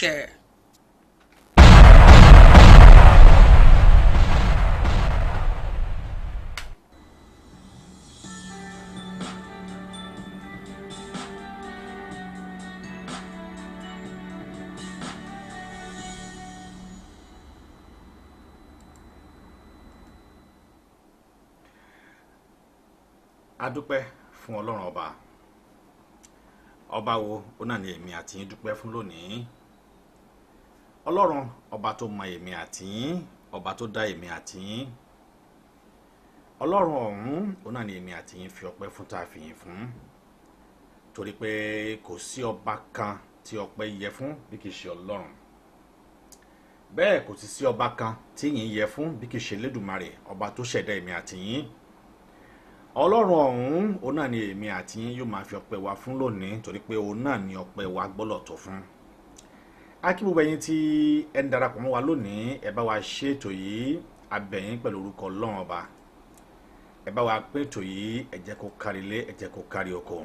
share. Adúpẹ́ fún Ọlọ́run ọba wo ó náà ni èmi àti yín dúpẹ́ fún lónìí. Ọlọ́run ọba tó mọ èmi àti yín, ọba tó dá èmi àti yín. Ọlọ́run ọ̀hún ó náà ni èmi àti yín fi ọpẹ́ fún tá a fi yìn fún, torí pé kò sí ọba kan tí ọpẹ́ yẹ fún bí kì í ṣe Ọlọ́run. Bẹ́ẹ̀ kò sì sí ọba kan tí yìn yẹ fún bí kì í ṣe Elédùmarè, ọba tó ṣẹ̀dá èmi àti yín. Ọlọ́run ọ̀hún òun náà ni èmi àti yín yóò máa fi ọpẹ́ wa fún lónìí, torí pé òun náà ni ọpẹ́ wa gbọ́dọ̀ tó fún. A kí gbogbo ẹ̀yin tí ẹ ń darapọ̀ mọ́ wa lónìí, ẹ bá wa ṣe ètò yìí, a bẹ̀ yín pẹ̀lú orúkọ Ọlọ́run ọba. Ẹ bá wa pín ètò yìí, ẹ jẹ́ kó kárí ilé, ẹ jẹ́ kó kárí oko,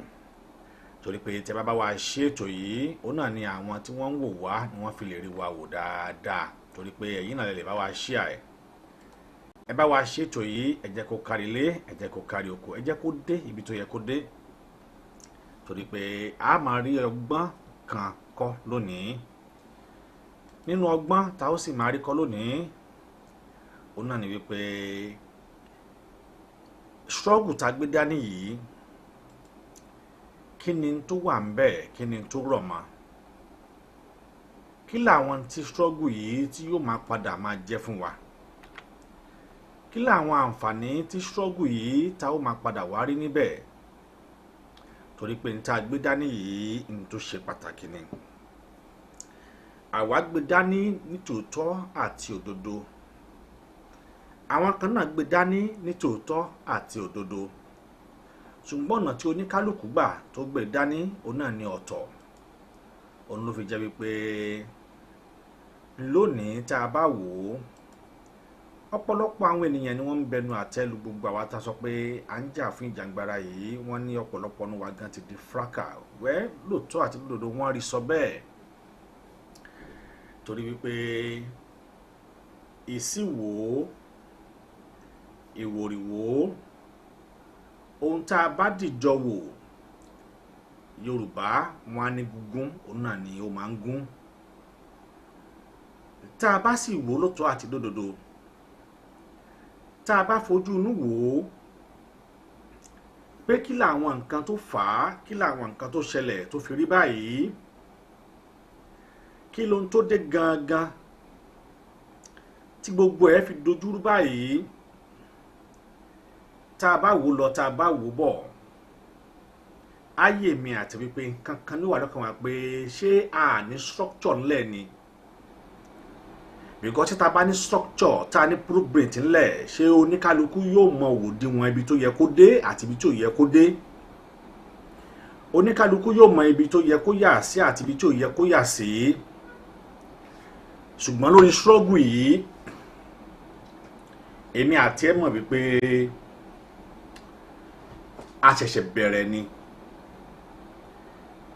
torí pé tẹ́ bá wa ṣe ètò yìí, òun náà ni àwọn tí wọ́n ń wò wá ni wọ́n fi lè rí wa wò dáadáa, torí pé ẹ̀yin náà lè bá wa share ẹ̀. Ẹ bá wa ṣètò yìí, ẹ jẹ́ kó kárí ilé, ẹ jẹ́ kó kárí oko, ẹ jẹ́ kó dé ibi tó yẹ kó dé, torí pé a máa rí ọgbọ́n kan kọ́ lónìí. Nínú ọgbọ́n tá ó sì máa rí kọ́ lónìí, òun náà ni wípé struggle tá gbé dání yìí, kí ni tó wà ń bẹ̀, kí ni tó rọ̀ mọ́, kí làwọn tí struggle yìí tí yóò máa padà máa jẹ́ fún wa, kí làwọn àǹfààní tí struggle yìí tá ó máa padà wá rí níbẹ̀, torí pé n tá gbé dání yìí n tó ṣe pàtàkì ni. Àwa gbé dání nítòótọ́ àti òdodo, àwọn kan náà gbé dání nítòótọ́ àti òdodo, ṣùgbọ́n ọ̀nà tí oníkálùkù gbà tó gbé dání òun náà ní ọ̀tọ̀. Òun ló fi jẹ́ wípé lónìí tá a bá wò ó, ọ̀pọ̀lọpọ̀ àwọn ènìyàn ni wọ́n ń bẹnu àtẹ́lu gbogbo àwa tá sọ pé à ń jà fún ìjàngbara yìí. Wọ́n ní ọ̀pọ̀lọpọ̀ nu wa gan ti di fraka. Lóòótọ́ àti lódodo wọ́n rí sọ bẹ́ẹ̀, torí wípé ìsìwò ìwòrìwò ohun tá a bá dìjọ wò, Yorùbá wọn á ní gúngún, òun náà ni ó máa ń gún. Tá a bá sì wò lóòótọ́ àti lódodo, tá a bá fojú inú wò ó pé kí làwọn nǹkan tó fà á, kí làwọn nǹkan tó ṣẹlẹ̀ tó fi rí báyìí, kí ló ń tó dé gangan tí gbogbo ẹ̀ fi dojúrú báyìí, tá a bá wò lọ tá a bá wò bọ̀, ayé mi àti wípé kankan ló wà lọ́kàn wa pé ṣé a ní structure ńlẹ̀ ni, because tá a bá ní structure, tá a ní blueprint ńlẹ̀, ṣé oníkálukú yóò mọ òdiwọ̀n ibi tó yẹ kó dé àti ibi tó yẹ kó dé, oníkálukú yóò mọ ibi tó yẹ kó yà sí àti ibi tó yẹ kó yà sí. Ṣùgbọ́n lórí struggle yìí, èmi àti ẹ mọ̀ wípé a ṣẹ̀ṣẹ̀ bẹ̀rẹ̀ ni,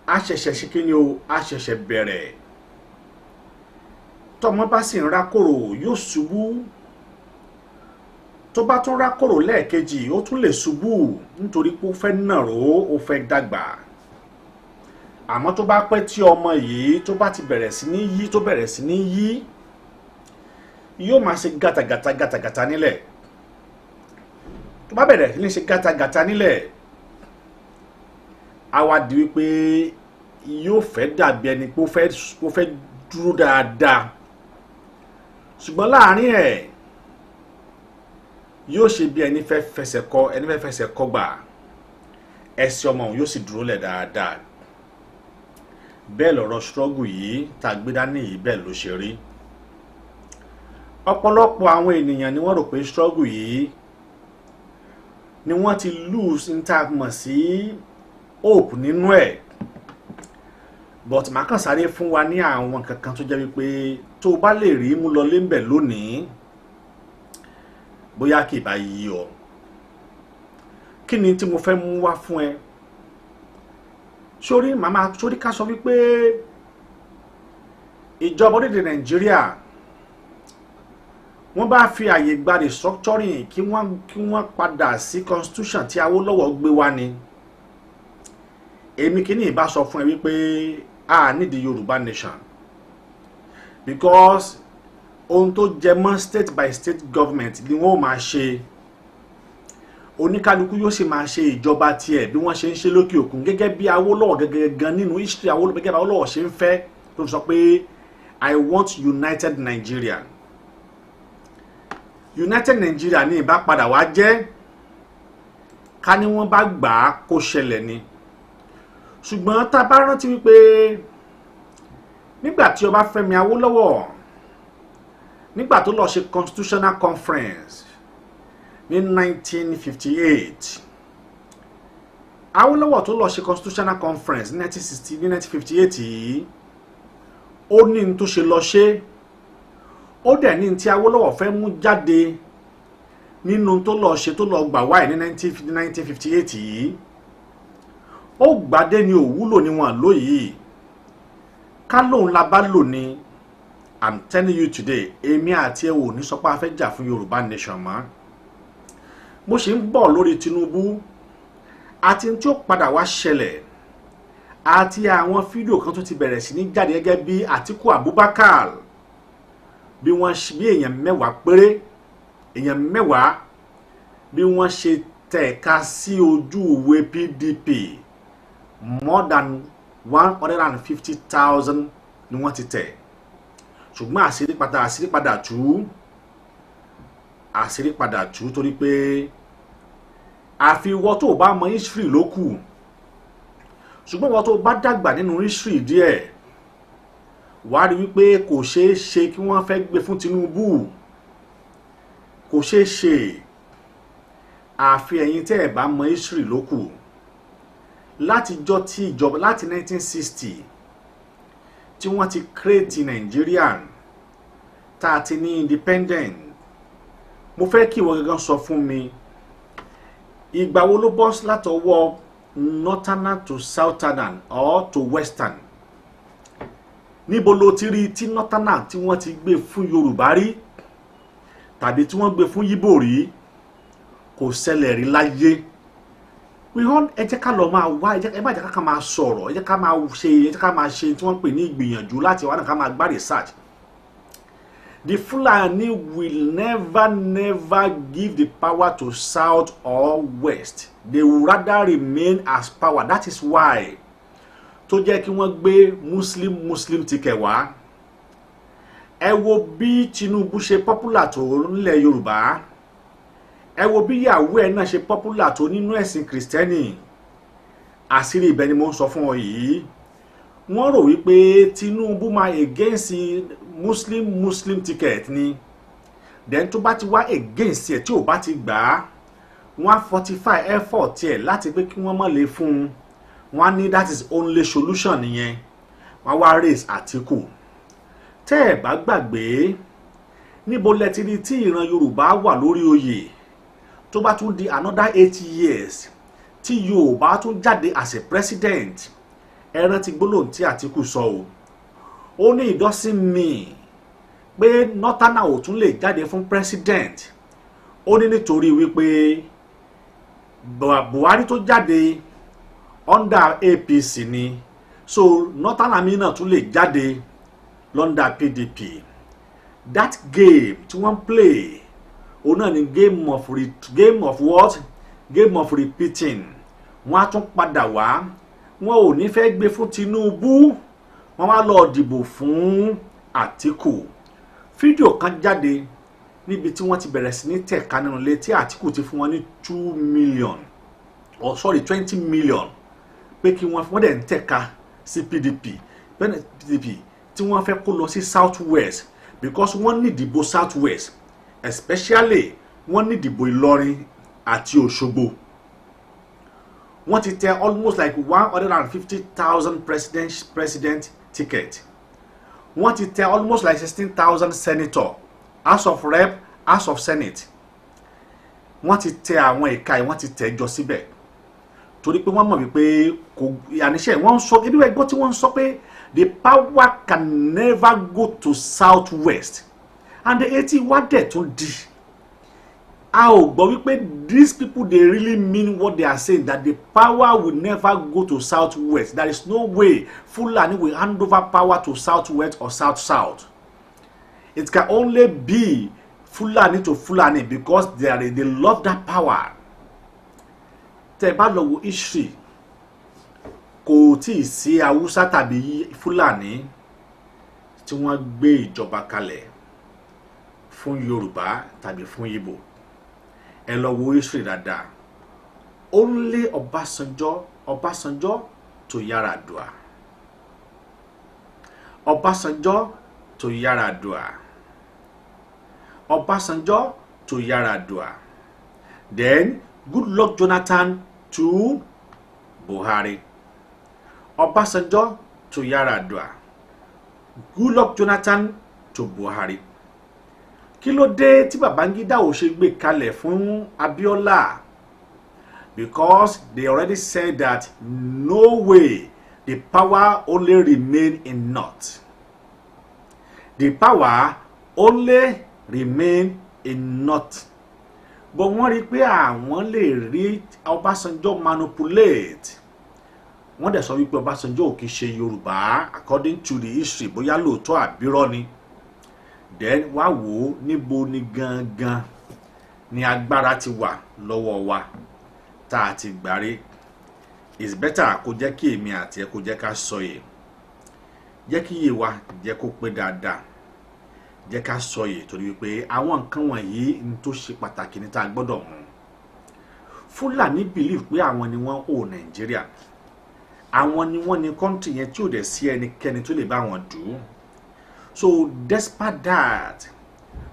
a ṣẹ̀ṣẹ̀ ṣe kí ni o, a ṣẹ̀ṣẹ̀ bẹ̀rẹ̀. Tọ́mọ bá sì ń rákòrò yóò ṣubú, tó bá tún rákòrò lẹ́ẹ̀kejì ó tún lè ṣubú, nítorí pé ó fẹ́ nàró, ó fẹ́ dàgbà. Àmọ́ tó bá pẹ́ tí ọmọ yìí tó bá ti bẹ̀rẹ̀ sí ní yí, tó bẹ̀rẹ̀ sí ní yí, yóò máa ṣe gàtàgàtà nílẹ̀. Tó bá bẹ̀rẹ̀ sí ní ṣe gàtàgàtà nílẹ̀, á wá di wípé yóò fẹ́ dàbí ẹni pé ó fẹ́ dúró dáadáa, ṣùgbọ́n láàrin ẹ̀ yóò ṣe bí ẹni fẹ́ fẹsẹ̀ kọ gbà, ẹsẹ̀ ọmọ òun yóò sì dúró lẹ̀ dáadáa. Bẹ́ẹ̀ lọ̀rọ̀ struggle yìí tá a gbé dání yìí bẹ́ẹ̀ ló ṣe rí. Ọ̀pọ̀lọpọ̀ àwọn ènìyàn ni wọ́n rò pé struggle yìí ni wọ́n ti lose ní tá a mọ̀ sí hope nínú ẹ̀, but màá kàn sáré fún wa ní àwọn kankan tó jẹ́ wípé tó o bá lè rí mú lọ lébẹ̀ lónìí, bóyá kì í bá yí ọ. Kí ni tí mo fẹ́ mú wá fún ẹ? Sórí ká sọ wípé ìjọba orílẹ̀-èdè Nàìjíríà wọ́n bá fi àyè gba restructuring kí wọ́n padà sí constitution tí Awólọ́wọ̀ gbé wá ni èmi kìíní ìbá sọ fún ẹ wípé a need the Yorùbá nation because ohun tó jẹ mọ́ state by state government ni wọ́n máa ṣe oníkálukú yóò sì máa ṣe ìjọba tiẹ̀ bí wọ́n ṣe ń ṣe lókè òkun gẹ́gẹ́ bí Awólọ́wọ̀ gẹ́gẹ́ gan nínú history Awólọ́wọ̀ gẹ́gẹ́ bí Awólọ́wọ̀ ṣe ń fẹ́ tó sọ pé I want united Nigeria. United Nigeria ní ìbá padà wá jẹ́ ká ní wọ́n bá gbà á kó ṣẹlẹ̀ ni ṣùgbọ́n tá a bá rántí wípé nígbà tí Ọbáfẹ́mi Awólọ́wọ̀ nígbà tó lọ ṣe constitutional conference ní 1958 Awólọ́wọ̀ tó lọ ṣe constitutional conference ní 1958 yìí ó ní ní tó ṣe lọ ṣe ó dẹ̀ ní tí Awólọ́wọ̀ fẹ́ mú jáde nínú tó lọ ṣe tó lọ gbà wáyé ní 1958 yìí ó gbàdé ní òwúlò níwọ̀n lóyìí ká lóun la bá lò ní I'm telling you today èmi àti ẹ wò ní sọ pé a fẹ́ jà fún Yorùbá nation mọ́ mo ṣe ń bọ̀ lórí Tinubu àti tí ó padà wá ṣẹlẹ̀ àti àwọn fídíò kan tó ti bẹ̀rẹ̀ sí ní jáde gẹ́gẹ́ bí Àtíkù Abubakar bí èèyàn mẹ́wàá péré èèyàn mẹ́wàá bí wọ́n ṣe tẹ̀ka sí ojú ìwé PDP more than 150,000 ni wọ́n ti tẹ̀ ṣùgbọ́n àṣírí padà tú torí pé àfi wọ́n tó bá mọ history ló kù ṣùgbọ́n wọ́n tó bá dàgbà nínú history díẹ̀ wàá rí wípé kò ṣeé ṣe kí wọ́n fẹ́ gbé fún Tinubu kò ṣeé ṣe àfi ẹ̀yin tẹ́ ẹ̀ bá mọ history ló kù látijọ́ tí ìjọba láti 1960 tí wọ́n ti create Nigerian tá a ti ní independent mo fẹ́ kí ìwọ gangan sọ fún mi ìgbà wo ló bọ́ látọwọ́ northern to southern or to western níbo ló ti rí tí northern tí wọ́n ti gbé fún Yorùbá rí tàbí tí wọ́n gbé fún Yíbò rí kò ṣẹlẹ̀ rí láyé ẹ jẹ́ ká lọ máa wá ẹ má jẹ́ ká máa sọ̀rọ̀ ẹ jẹ́ ká máa ṣe tí wọ́n pè ní ìgbìyànjú láti wá náà ká máa gbá research. The Fulani will never give the power to south or west. They will rather remain as power. That is why tó jẹ́ kí wọ́n gbé Muslim ticket wá. Ẹ wo bí Tinubu ṣe popular tó nílẹ̀ Yorùbá. Ẹ wo bí ìyàwó ẹ̀ náà ṣe popular tó nínú ẹ̀sìn Kristẹni. Àṣírí ibẹ̀ ni mo ń sọ fún ọ yìí. Wọ́n rò wípé Tinubu máa against Muslim ticket ni then tó bá ti wá against ẹ̀ tí ò bá ti gbà á wọ́n á fortify effort ẹ̀ láti pé kí wọ́n má lè fún un wọ́n á ní that is only solution nìyẹn wọ́n á wá raise Àtíkù tẹ́ ẹ̀ bá gbàgbé níbo lẹ ti rí tí ìran Yorùbá wà lórí oyè tó bá tún di another 8 years tí Yorùbá tún jáde as a president ẹ rántí gbólóhùn tí Àtíkù sọ o ó ní it doesn't mean pé northern ò tún lè jáde fún president ó ní nítorí wípé Buhari tó jáde under APC ni so northern army náà tún lè jáde under PDP that game tí wọ́n play òun náà ni game of what game of repeating wọ́n á tún padà wá wọn ò ní fẹ́ gbé fún Tinubu wọ́n wá lọ dìbò fún Àtíkù fídíò kan jáde níbi tí wọ́n ti bẹ̀rẹ̀ sí ní tẹ̀ka nínú ilé tí Àtíkù ti fún wọn ní 20 million pé kí wọ́n dẹ̀ ń tẹ̀ka sí PDP tí wọ́n fẹ́ kó lọ sí south west because wọ́n ní ìdìbò south west especially wọ́n ní ìdìbò Ìlọrin àti Òṣogbo wọ́n ti tẹ almost like 150,000 president ticket wọ́n ti tẹ almost like 16,000 senator house of rep house of senate wọ́n ti tẹ àwọn ẹ̀ka yìí wọ́n ti tẹ jọ síbẹ̀ torí pé wọ́n mọ̀ wípé kò àníṣe wọ́n ń sọ ebi ẹgbọ́n tí wọ́n ń sọ pé The power can never go to southwest. And the 80 what they told di. But these people, they really mean what they are saying, that the power will never go to southwest. There is no way Fulani will hand over power to southwest or south-south. It can only be Fulani to Fulani because they love that power. Tẹ́ bá lọ wo history, kò tí sí Hausa tàbí Fulani tí wọ́n gbé ìjọba kalẹ̀ fún Yoruba tàbí fún Igbo. Ẹ lọ wo history dáadáa. Only Obasanjo to Yaradua. Obasanjo to Yaradua. Obasanjo to Yaradua. Then Goodluck Jonathan to Buhari. Obasanjo to Yaradua. Goodluck Jonathan to Buhari. Kí ló dé tí Babangida ò ṣe gbé kalẹ̀ fún Abiola? Because they already said that no way the power only remain in North. The power only remain in North. But wọ́n rí pé àwọn lè rí Ọbásanjọ́ manipulate. Wọ́n dẹ̀ sọ wípé Ọbásanjọ́ ò kìí ṣe Yorùbá according to the history, bóyá lóòótọ́ àbírọ́ ni. Then wá wò níbo ni gangan ni agbára ti wà lọ́wọ́ wa tá a ti gbárí. It's better kó jẹ́ kí èmi àti ẹ kó jẹ́ ká sọ yìí. Jẹ́ kí iye wa jẹ́ kó pé dáadáa. Jẹ́ ká sọ yìí torí wípé àwọn nǹkan wọ̀nyí ní tó ṣe pàtàkì ní tá a gbọ́dọ̀ mú. Fulani believe pé àwọn ni wọ́n own Nigeria. Àwọn ni wọ́n ní country yẹn tí ò dẹ̀ sí ẹnikẹ́ni tó lè bá wọn dù. So despite that,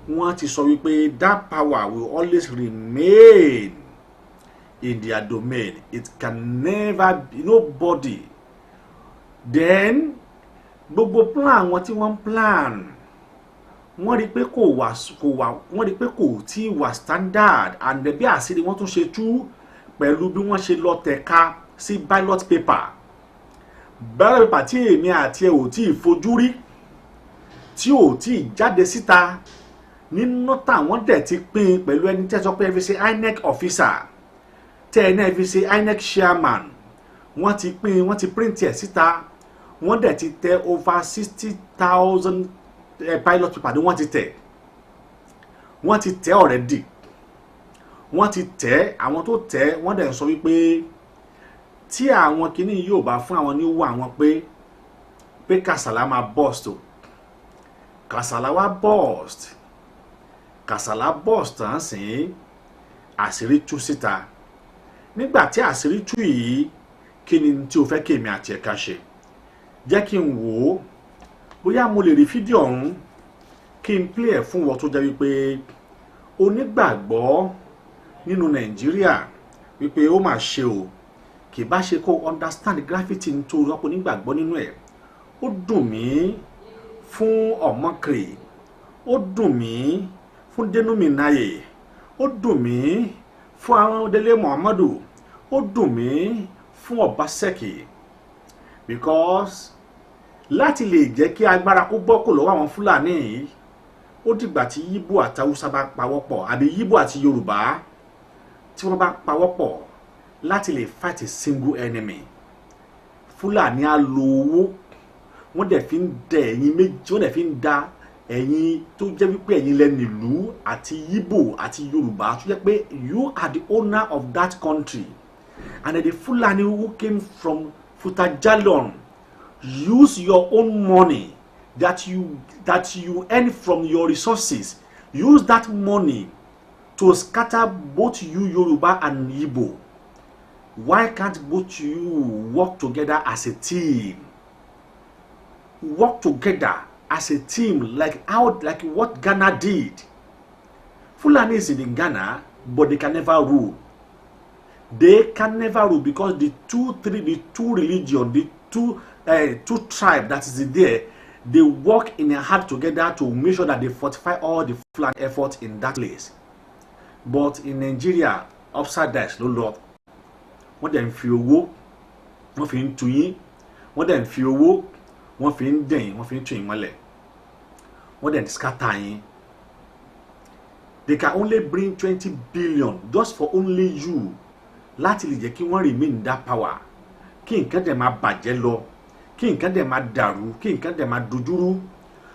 wọ́n ti sọ wípé that power will always remain in their domain. It can never be nobody. Then gbogbo plan wọn tí wọ́n plan, wọ́n rí pé wọ́n rí pé kò tí wà standard, and bí àṣírí wọ́n tún ṣe tú pẹ̀lú bí wọ́n ṣe lọ tẹ̀ka sí ballot paper. Ballot paper tí èmi àti ẹ ò tí fojú rí, tí ò tí jáde síta nínú táwọn dẹ̀ ti pín pẹ̀lú ẹni tẹ́ sọ pé ẹ fi ṣe INEC officer, tẹ́ ẹ náà fi ṣe INEC chairman. Wọ́n ti pín, wọ́n ti print ẹ̀ síta. Wọ́n dẹ̀ ti tẹ over 60,000 pilot paper ni wọ́n ti tẹ̀. Wọ́n ti tẹ̀ already. Wọ́n ti tẹ̀, àwọn tó tẹ̀ wọ́n dẹ̀ sọ wípé tí àwọn kìíní yóò bá fún àwọn ní owó àwọn pé Kasala máa burst o. Kasala wá burst. Kasala burst tán sí àṣírí tú síta. Nígbà tí àṣírí tú yìí, kí ni tí o fẹ́ kí èmi àti ẹ̀ka ṣe? Jẹ́ kí n wò ó bóyá mo lè rí fídíò ọ̀hún kí n play ẹ̀ fún wọn tó jẹ́ wípé onígbàgbọ́ nínú Nàìjíríà wípé ó mà ṣe o, kì bá ṣe kó understand gravity tó rọ́pò onígbàgbọ́ nínú ẹ̀. Ó dùn mí fún Ọmọkiri, ó dùn mí fún Denuminaye, ó dùn mí fún àwọn Délé Muhammadu, ó dùn mí fún Obaseki, because láti lè jẹ́ kí agbára kó bọ́ kò lọ́wọ́ àwọn Fúlàní yìí, ó dìgbà tí Yíbò àti Haúsá bá pawọ́pọ̀, àbí Yíbò àti Yorùbá tí wọ́n bá pawọ́pọ̀ láti lè fight a single enemy. Fúlàní á lo owó, wọ́n dẹ̀ fi ń dẹ ẹ̀yin méjì, wọ́n dẹ̀ fi ń da ẹ̀yin tó jẹ́ wípé ẹ̀yin lẹ́nu ìlú àti Yíbò àti Yorùbá tó jẹ́ pé you are the owner of that country, and the Fulani who came from Futajalon use your own money that you earn from your resources, use that money to scatter both you Yoruba and Igbo. Why can't both you work together as a team? Work together as a team like what Ghana did. Fulani is in Ghana, but they can never rule. They can never rule because the two religion, the two tribes that is there, they work in a heart together to make sure that they fortify all the Fulani efforts in that place. But in Nigeria, upside down, no lord. Wọ́n dẹ̀ ń fi owó, wọ́n fi ń tu yín, wọ́n dẹ̀ ń fi owó, wọ́n fi ń dẹ̀yìn wọ́n fi ń tún yín mọ́lẹ̀ wọ́n dẹ̀ scatter yín. They can only bring 20 billion just for only you láti lè jẹ́ kí wọ́n remain in that power, kí nǹkan dẹ̀ máa bàjẹ́ lọ, kí nǹkan dẹ̀ máa dàrú, kí nǹkan dẹ̀ máa dojúrú.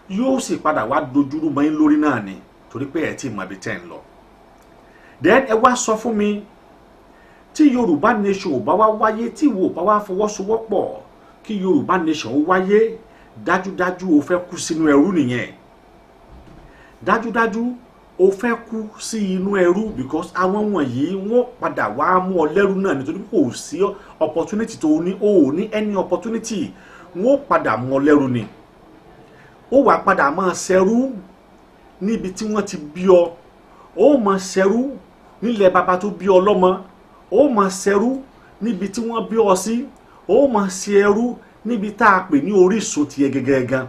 Yóò sì padà wá dojúrú mọ́ yín lórí náà ni torí pé ẹ̀ tí mọ̀ bí tẹ́ ń lọ. Then ẹ wá sọ fún mi, tí Yorùbá nation ò bá wá wáyé, tí ìwọ ò bá wá fọwọ́sowọ́pọ̀ kí Yorùbá nation ó wáyé, dájúdájú o fẹ́ kú sínú ẹrú nìyẹn. Dájúdájú o fẹ́ kú sí inú ẹrú, because àwọn wọ̀nyí wọ́n padà wá mú ọ lẹ́rú náà nítorí kò sí opportunity tó ní, o ò ní any opportunity, wọ́n padà mú ọ lẹ́rú ni. Ó wá padà máa ṣẹrú níbi tí wọ́n ti bí ọ, ó máa ṣẹrú nílẹ̀ bàbá tó bí ọ lọ́mọ, ó máa ṣẹrú níbi tí wọ́n bí ọ sí, ó máa ṣẹrú níbi tá a pè ní orísun tiẹ̀ gẹ́gẹ́gán.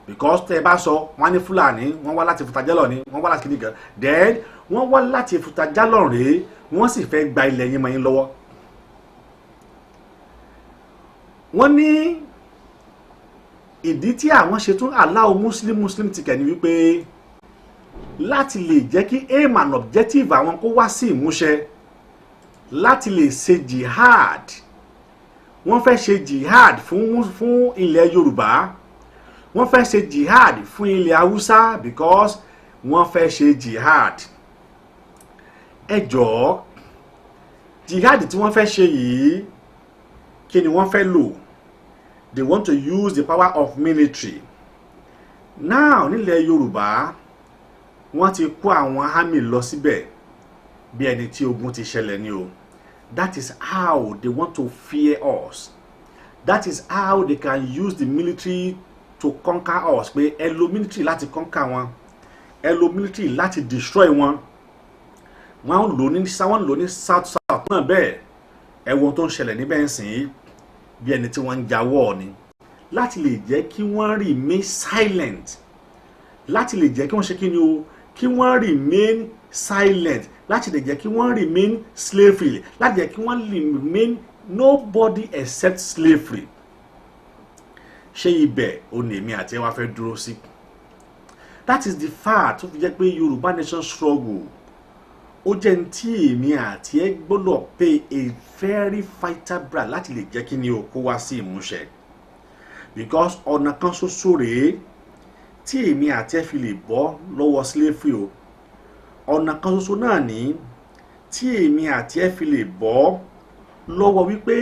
Because tẹ́ bá sọ wọ́n ní Fúlàní wọ́n wá láti Fùtàjálọ̀ ni, wọ́n wá láti kìnìkan, then wọ́n wá láti Fùtàjálọ̀ rèé, wọ́n sì fẹ́ gba ilẹ̀ yín mọ́ yín lọ́wọ́. Wọ́n ní ìdí tí àwọn ṣe tún allow Muslim ticket ni wípé láti lè jẹ́ kí aim and objective àwọn kó wá sí ìmúṣẹ, láti lè ṣe jihad. Wọ́n fẹ́ ṣe jihad fún ilẹ̀ Yorùbá, wọ́n fẹ́ ṣe jihad fún ilẹ̀ Haúsá, because wọ́n fẹ́ ṣe jihad. Ẹ jọ̀ọ́, jihad tí wọ́n fẹ́ ṣe yìí kí ni wọ́n fẹ́ lò? They want to use the power of military. Now nílẹ̀ Yorùbá wọ́n ti kó àwọn army lọ síbẹ̀ bí ẹni tí ogun ti ṣẹlẹ̀ ni o. That is how they want to fear us. That is how they can use the military to conquer us. Pé ẹ lo military láti conquer wọn, ẹ lo military láti destroy wọn. Wọ́n lò ní south náà bẹ́ẹ̀. Ẹ wo ohun tó ń ṣẹlẹ̀ níbẹ̀ ń sìn bí ẹni tí wọ́n ń jawọ́ ni, láti lè jẹ́ kí wọ́n remain silent, láti lè jẹ́ kí wọ́n ṣe kí ni o, kí wọ́n remain silent, láti lè jẹ́ kí wọ́n remain slavery, láti jẹ́ kí wọ́n remain nobody except slavery. Ṣé ibẹ̀ ò ní èmi àti ẹ wá fẹ́ dúró sí? That is the fact tó fi jẹ́ pé Yorùbá nation struggle ó jẹ́ ní tí èmi àti ẹ gbọ́dọ̀ pay a very vital brand láti lè jẹ́ kí ni o kó wá sí ìmúṣẹ. Because ọ̀nà kan ṣoṣo rèé tí èmi àti ẹ fi lè bọ́ lọ́wọ́ slavery o. Ọ̀nà kan ṣoṣo náà ní tí èmi àti ẹ fi lè bọ́ lọ́wọ́ wípé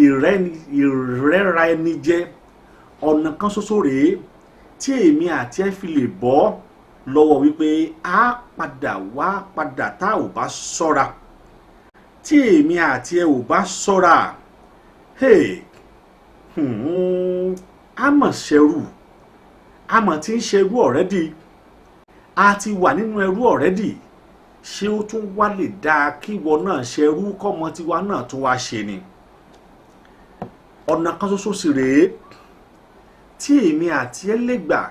ìrẹ́ra ẹni jẹ. Ọ̀nà kan ṣoṣo rèé tí èmi àti ẹ fi lè bọ́ lọ́wọ́ wípé a padà tá ò bá ṣọ́ra. Tí èmi àti ẹ ò bá ṣọ́ra, a mọ̀ ṣẹrú, a mọ̀ tí ń ṣerú already, a ti wà nínú ẹrú already. Ṣé ó tún wá lè dáa kí ìwọ náà ṣerú kọ́mọ tiwa náà tún wá ṣe ni? Ọ̀nà kan ṣoṣo sì rèé tí èmi àti ẹ lè gbà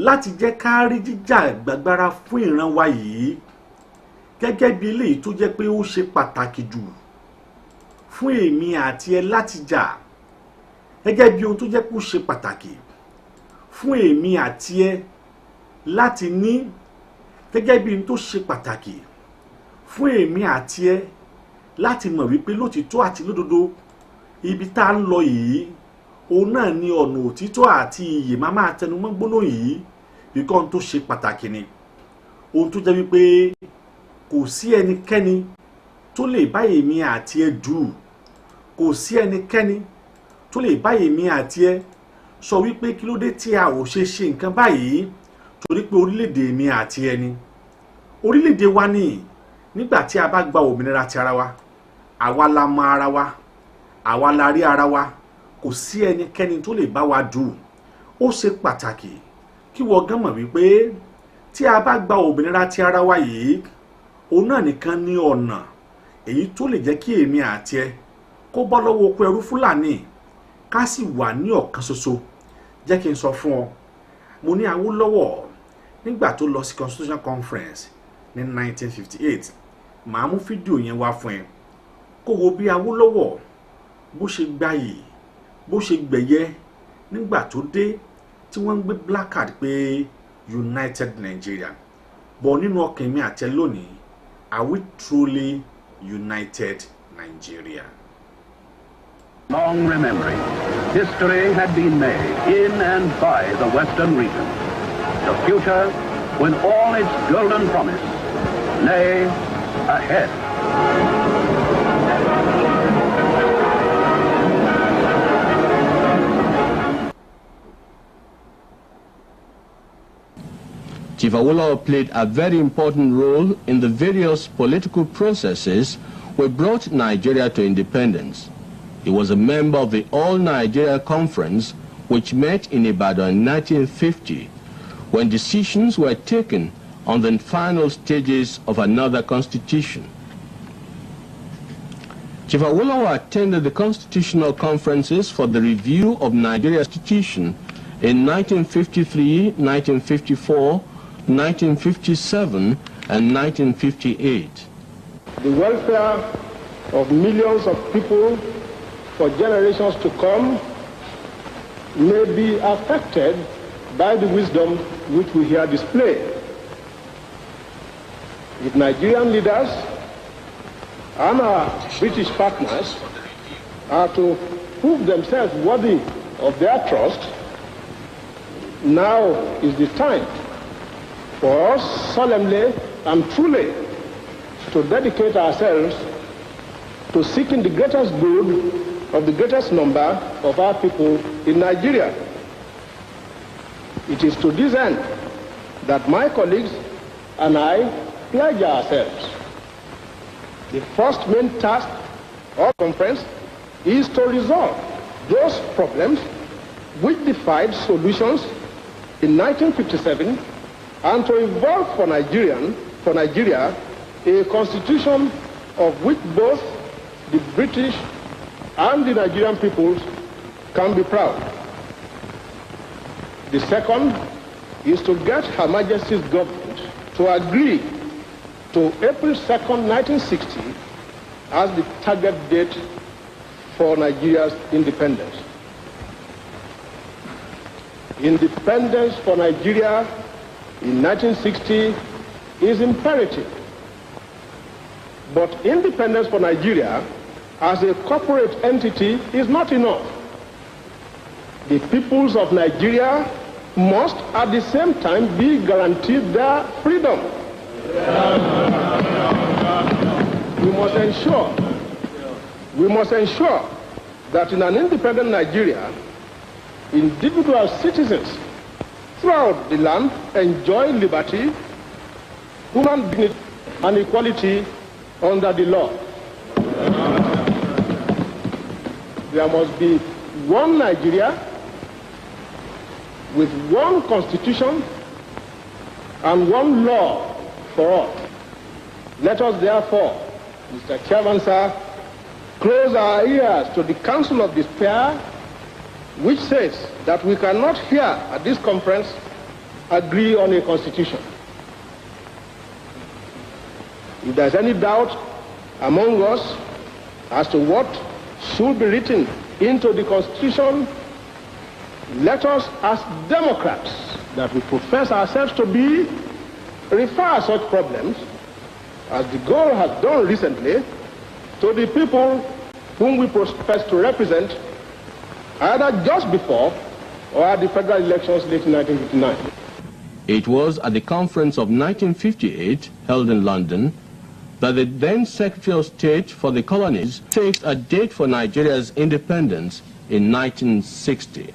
láti jẹ́ ká rí jíjà gbàgbára fún ìran wa yìí gẹ́gẹ́ bí eléyìí tó jẹ́ pé ó ṣe pàtàkì jù fún èmi àti ẹ láti jà, gẹ́gẹ́ bí ohun tó jẹ́ pé ó ṣe pàtàkì fún èmi àti ẹ láti ní, gẹ́gẹ́ bí ohun tó ṣe pàtàkì fún èmi àti ẹ láti mọ̀ wípé lótìtọ́ àti lódodo ibi tá a ń lọ yìí òun náà ni ọ̀nà òtítọ́ àti iyè máa tẹnumọ́ gbóná yìí, bíkọ́ ohun tó ṣe pàtàkì ni. Ohun tó jẹ́ wípé kò sí ẹnikẹ́ni tó lè bá èmi àti ẹ dù, kò sí ẹnikẹ́ni tó lè bá èmi àti ẹ sọ wípé kí ló dé tí a ò ṣe nǹkan báyìí, torí pé orílẹ̀-èdè mi àti ẹni, orílẹ̀-èdè wa ni. Nígbà tí a bá gba òmìnira ti ara wa, àwa la mọ ara wa, àwa la rí ara wa, kò sí ẹnikẹ́ni tó lè bá wa dù. Ó ṣe pàtàkì kí wọ́n gán mọ̀ wípé tí a bá gba òmìnira ti ara wa yìí, òun náà nìkan ní ọ̀nà èyí tó lè jẹ́ kí èmi àti ẹ kó bọ́ lọ́wọ́ oko ẹrú Fúlàní, ká sì wà ní ọ̀kan ṣoṣo. Jẹ́ kí n sọ fún ọ, mo ní Awólọ́wọ̀ nígbà tó lọ sí Constitution Conference ní 1958, màá mú fídíò yẹn wá fún ẹ kó wo bí Awólọ́wọ̀ bó ṣe gbayì, bó ṣe gbẹ̀yẹ nígbà tó dé tí wọ́n ń gbé black card pé United Nigeria, bọ̀ nínú ọkàn mi àtẹ lónìí, are we truly united Nigeria? Long remembering, history had been made in and by the Western region. The future, with all its golden promise, lay ahead. Chief Awolowo played a very important role in the various political processes which brought Nigeria to independence. He was a member of the All Nigeria Conference, which met in Ibadan in 1950, when decisions were taken on the final stages of another constitution. Chief Awolowo attended the constitutional conferences for the review of Nigeria's constitution in 1953, 1954, 1957, and 1958. The welfare of millions of people for generations to come may be affected by the wisdom which we here display. If Nigerian leaders and our British partners are to prove themselves worthy of their trust, now is the time for us solemnly and truly to dedicate ourselves to seeking the greatest good of the greatest number of our people in Nigeria. It is to this end that my colleagues and I pledge ourselves. The first main task of the conference is to resolve those problems which defied solutions in 1957 and to evolve for Nigeria a constitution of which both the British and the Nigerian peoples can be proud. The second is to get Her Majesty's government to agree to April 2nd, 1960 as the target date for Nigeria's independence. Independence for Nigeria in 1960 is imperative. But independence for Nigeria as a corporate entity is not enough. The peoples of Nigeria must at the same time be guaranteed their freedom. We must ensure that in an independent Nigeria, individual citizens throughout the land enjoy liberty, human dignity, and equality under the law. There must be one Nigeria with one constitution and one law for all. Let us therefore, Mr. Chairman, sir, close our ears to the counsel of despair, which says that we cannot here at this conference agree on a constitution. If there's any doubt among us as to what should be written into the constitution, let us, as democrats that we profess ourselves to be, refer such problems, as the Gaulle has done recently, to the people whom we profess to represent, either just before or at the federal elections late in 1959. It was at the conference of 1958, held in London, that the then Secretary of State for the Colonies fixed a date for Nigeria's independence in 1960.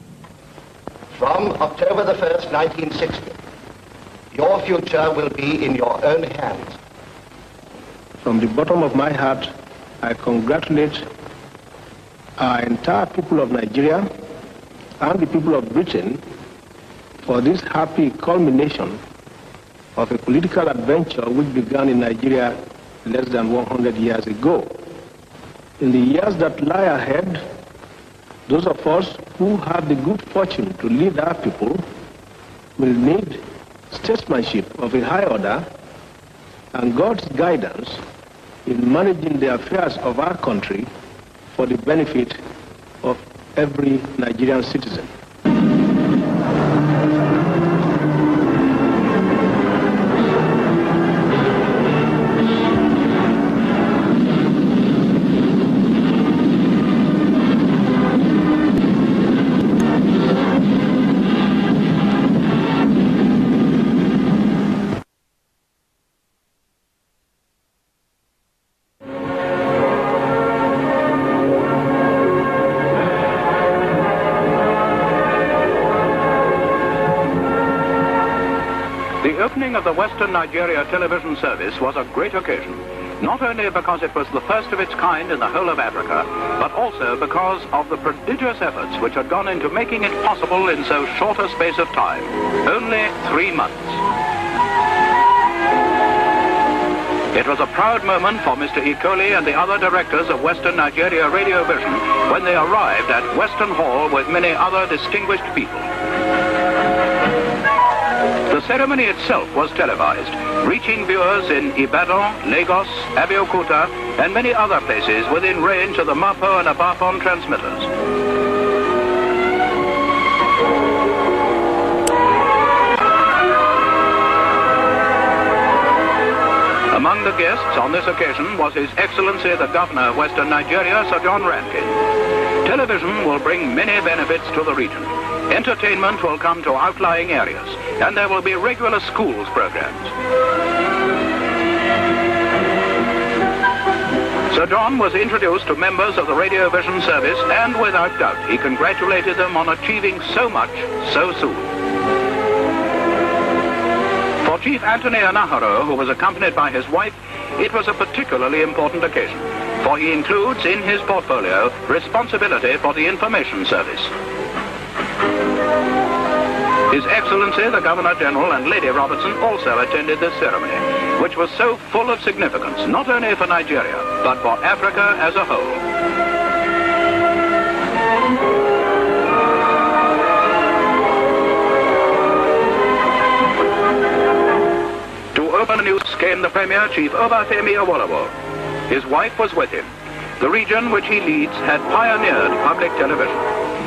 From October the 1st, 1960, your future will be in your own hands. From the bottom of my heart, I congratulate our entire people of Nigeria and the people of Britain for this happy culmination of a political adventure which began in Nigeria less than 100 years ago. In the years that lie ahead, those of us who have the good fortune to lead our people will need statesmanship of a high order and God's guidance in managing the affairs of our country for the benefit of every Nigerian citizen. The opening of the Western Nigeria television service was a great occasion, not only because it was the first of its kind in the whole of Africa, but also because of the prodigious efforts which had gone into making it possible in so short a space of time, only 3 months. It was a proud moment for Mr. Ikoli and the other directors of Western Nigeria Radio Vision when they arrived at Western Hall with many other distinguished people. The ceremony itself was televised, reaching viewers in Ibadan, Lagos, Abeokuta, and many other places within range of the Mapo and Abafon transmitters. Among the guests on this occasion was His Excellency the Governor of Western Nigeria, Sir John Rankin. Television will bring many benefits to the region. Entertainment will come to outlying areas, and there will be regular schools programs. Sir John was introduced to members of the Radio Vision service, and without doubt he congratulated them on achieving so much so soon. For Chief Anthony Anaharo, who was accompanied by his wife, it was a particularly important occasion, for he includes in his portfolio responsibility for the information service. His Excellency the Governor-General and Lady Robertson also attended this ceremony, which was so full of significance, not only for Nigeria, but for Africa as a whole. To open the news came the Premier, Chief Obafemi Awolowo. His wife was with him. The region which he leads had pioneered public television.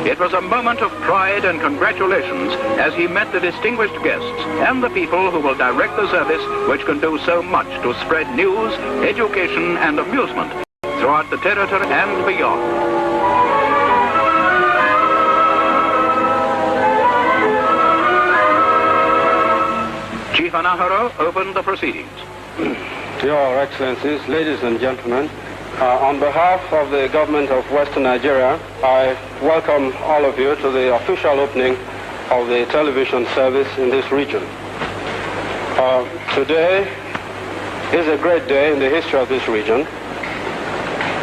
It was a moment of pride and congratulations as he met the distinguished guests and the people who will direct the service which can do so much to spread news, education and amusement throughout the territory and beyond. Chief Anaharo opened the proceedings. Your Excellencies, ladies and gentlemen, on behalf of the government of Western Nigeria, I welcome all of you to the official opening of the television service in this region. Today is a great day in the history of this region,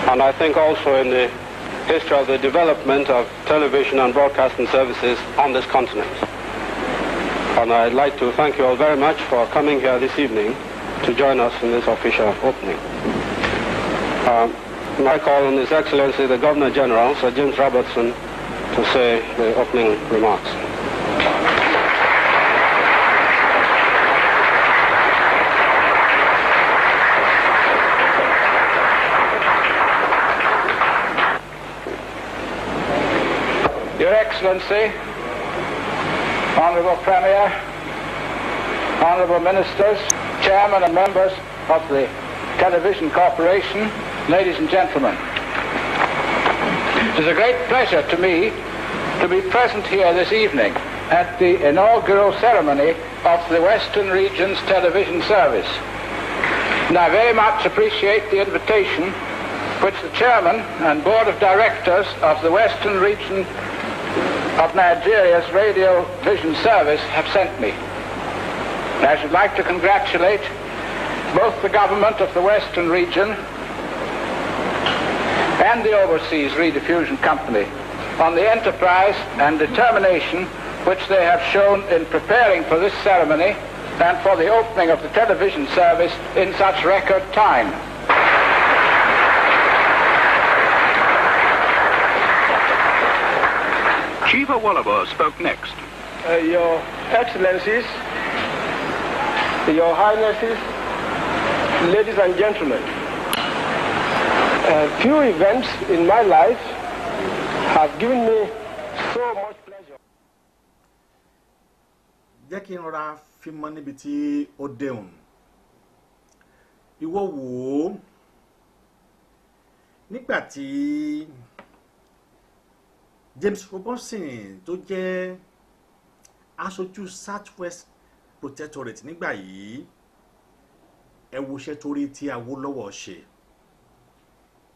and I think also in the history of the development of television and broadcasting services on this continent. And I'd like to thank you all very much for coming here this evening to join us in this official opening. I call on His Excellency the Governor-General, Sir James Robertson, to say the opening remarks. Your Excellency, Honourable Premier, Honourable Ministers, Chairman and members of the Television Corporation, ladies and gentlemen. It is a great pleasure to me to be present here this evening at the inaugural ceremony of the Western Region's television service. And I very much appreciate the invitation which the Chairman and Board of Directors of the Western Region of Nigeria's Radio Vision Service have sent me. And I should like to congratulate both the government of the Western Region and the Overseas Rediffusion Company on the enterprise and determination which they have shown in preparing for this ceremony and for the opening of the television service in such record time. Chief Awolowo spoke next. Your Excellencies, Your Highnesses, ladies and gentlemen, few events in my life have given me so much pleasure. Jẹ́ kí n rọra fi mọ́ níbi tí ó dẹ̀hùn. Ìwọ wò ó nígbà tí James Robinson tó jẹ́ aṣojú Southwest Protectorate nígbà yìí, ẹ wo iṣẹ́ tó rí tí Awólọ́wọ̀ ṣe.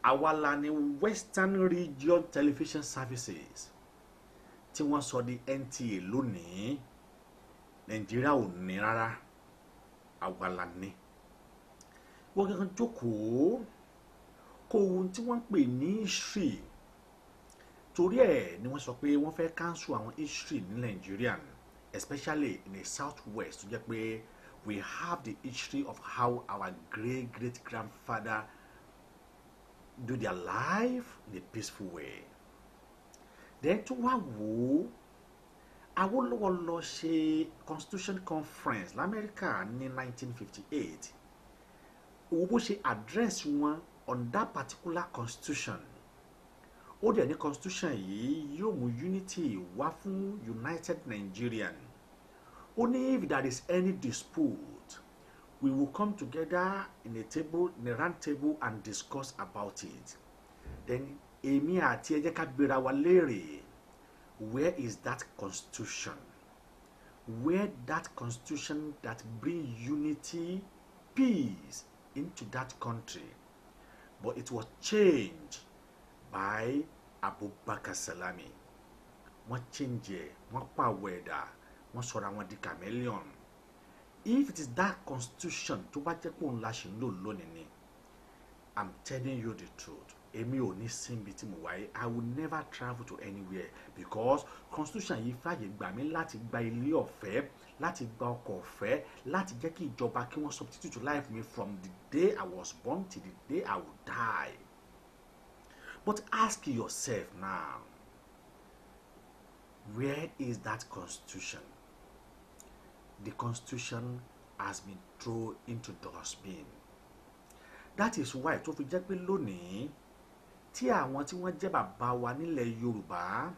Àwa la ní Western Region Television Services tí wọ́n sọ di NTA lónìí. Nàìjíríà ò ní rárá, àwa la ní. Wọ́n kankan jókòó kó ohun tí wọ́n ń pè ní history. Torí ẹ̀ ni wọ́n sọ pé wọ́n fẹ́ cancel àwọn history ní Nàìjíríà, especially in the Southwest, tó jẹ́ pé we have the history of how our great grandfather do their life in a peaceful way. Then tó wá wò ó, Awólọ́wọ̀ lọ ṣe Constitution Conference l'Amẹ́ríkà ní 1958. Owó bó ṣe address wọn on that particular constitution. Ó dẹ̀ ní constitution yìí yóò mú unity wá fún United Nigerian. Ó ní if there is any dispute, we will come together in a round table and discuss about it. Then èmi àti ẹ jẹ́ ká béèrè wa léèrè, where is that constitution? Where that constitution that bring unity, peace into that country? But it was changed by Abubakar Salami. Wọ́n change ẹ̀, wọ́n pàwẹ̀dà, wọ́n sọ̀rọ̀ àwọn di chameleon. If it is that constitution tó bá jẹ́ pé òun la ṣe ń lò lónìí ni, I'm telling you the truth. Èmi ò ní síbi tí mo wáyé. I will never travel to anywhere because constitution yìí fàyè gbà mí láti gba ilé ọ̀fẹ́, láti gba ọkọ̀ ọ̀fẹ́, láti jẹ́ kí ìjọba kí wọ́n substitute life me from the day I was born till the day I will die. But ask yourself now, where is that constitution? The constitution has been thrown into dustbin. That is why tó fi jẹ́ pé lónìí tí àwọn tí wọ́n jẹ́ bàbá wa nílẹ̀ Yorùbá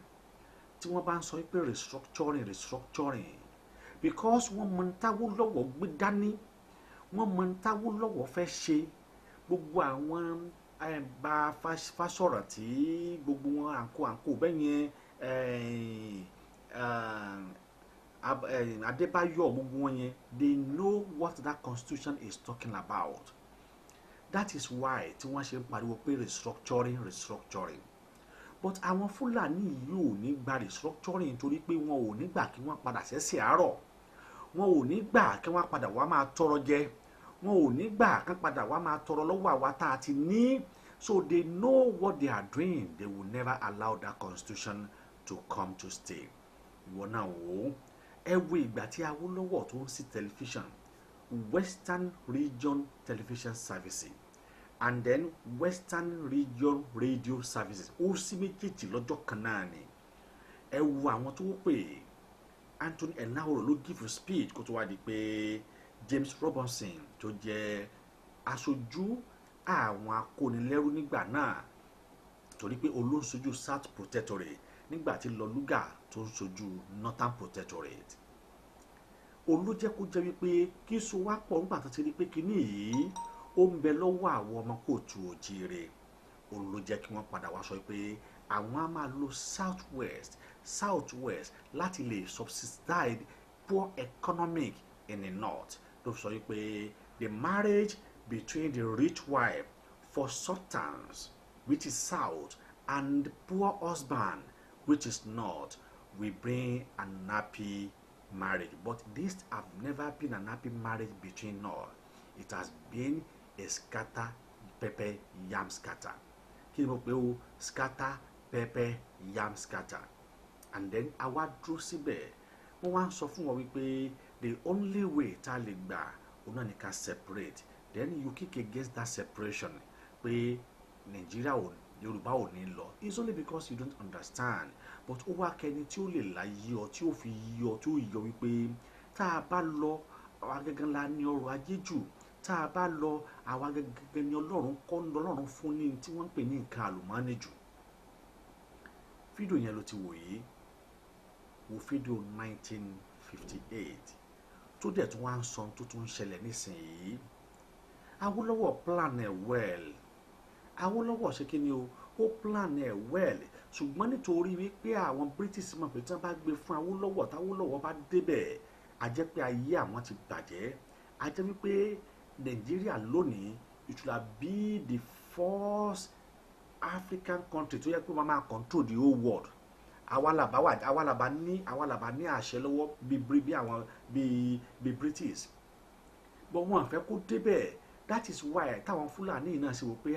tí wọ́n bá ń sọ pé restructuring because wọ́n mọ ń t'Awólọ́wọ̀ gbé dání, wọ́n mọ ń t'Awólọ́wọ̀ fẹ́ ṣe. Gbogbo àwọn bá Fásọ̀rọ̀ tí gbogbo wọn àǹkó bẹ́ẹ̀ yẹn Adébáyọ̀ gbogbo wọn yẹn, they know what that constitution is talking about. That is why tí wọ́n ṣe ń pariwo pé restructuring. But àwọn Fúlàní yìí ò ní gba restructuring torí pé wọn ò ní gbà kí wọ́n padà ṣẹ̀ṣẹ̀ àárọ̀. Wọn ò ní gbà kí wọ́n padà wá máa tọrọ jẹ. Wọn ò ní gbà kí wọ́n padà wá máa tọrọ lọ́wọ́ àwa tá a ti ní. So they know what they are doing. They will never allow that constitution to come to stay. Ìwọ náà wò ó. Ẹ wo ìgbà tí Awólọ́wọ̀ tó ń sí television, Western Region Television Services and then Western Region Radio Services. Ó sì méjèèjì lọ́jọ́ kan náà ni. Ẹ wo àwọn tó pè Anthony Enahoro ló give speech kó tó wá di pé James Robinson tó jẹ́ aṣojú àwọn akónilẹ́rú nígbà náà torí pé olóńsojú South Protectorate nígbà tí Lọ́lúgà tó ń sojú Northern Protectorate. Olójẹ́ kó jẹ́ wípé kí so wá pọ̀ nígbà tó ti rí pé kíní yìí ó ń bẹ lọ́wọ́ àwọn ọmọ kóòtù òjíire. Olójẹ́ kí wọ́n padà wá sọ pé àwọn á máa lo Southwest láti lè subsidize poor economic in the North. Ló sọ wípé the marriage between the rich wife for sultans, which is South, and the poor husband, which is North, will bring an happy marriage. But this have never been an happy marriage between North. It has been a scatter, pepper, yam scatter. Kí ni mo pè o? Scatter, pepper, yam scatter. And then àwa dúró síbẹ̀. Wọ́n wá ń sọ fún wọn wípé the only way tá a lè gbà òun náà ni ká separate. Then you kick against that separation. Pé Nigeria ò Yoruba ò ní lọ. It's only because you don't understand. But ó wá kẹni tí ó lè láyé ọ, tí ó fi yí ọ, tí ó yọ wípé tá a bá lọ àwa gẹ́gẹ́ la ní ọrọ̀ ajé jù. Tá a bá lọ àwa gẹ́gẹ́ ni Ọlọ́run fún ní tí wọ́n ń pè ní nǹkan àlùmọ́ọ́nì jù. fídíò yẹn ló ti wò yìí wo fídíò 1958 tó dẹ̀ tún wá ń sọ tó tún ń ṣẹlẹ̀ nísìnyí. Awólọ́wọ̀ plan ẹ̀ well. Awólọ́wọ̀ ṣe kí ni o, ó plan ẹ̀ well, ṣùgbọ́n nítorí wípé àwọn British mọ̀ pé tí wọ́n bá gbé fún Awólọ́wọ̀ táwólọ́wọ̀ bá débẹ̀ a jẹ́ pé ayé àwọn ti bàjẹ́, a jẹ́ wípé Nàìjíríà lónìí it will be the first African country tó yẹ pé wọ́n máa control the whole world. Àwa làbá ní àṣẹ lọ́wọ́ bí àwọn bí British, but wọ́n fẹ́ kó débẹ̀. That is why táwọn Fúlàní náà ṣe wò pé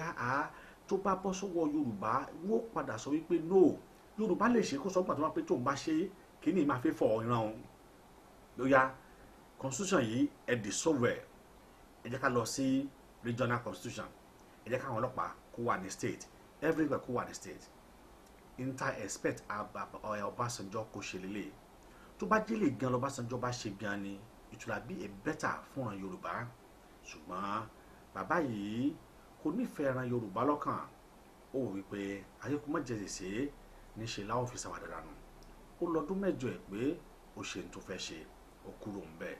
tó bá bọ́ sọ́wọ́ Yorùbá wọ́n padà sọ wípé no, Yorùbá lè ṣe kó sọ pàtó wọn pé tóun bá ṣe kí ni máa fẹ́ fọ ìran lóyá constitution yìí ẹ dissolve ẹ jẹ́ ká lọ sí regional constitution, ẹ jẹ́ káwọn ọlọ́pàá kó wà ní state, everywhere kó wà ní state. Expect Ọbásanjọ́ kó ṣe lélẹ̀ tó bá jẹ́lẹ̀ gan lọ́básanjọ́ bá ṣe gan ni it will be a better fún ọ̀ràn Yorùbá, ṣùgbọ́n bàbá yìí kò nífẹ̀ẹ́ ẹran Yorùbá lọ́kàn. Ó wò wípé ayékú má jẹ́ ṣe níṣẹ́ láwọn fi ṣàwádà dànù. Ó lọ́dún 8 ẹ̀ pé ó ṣe ní tó fẹ́ ṣe ó kúrò ń bẹ̀.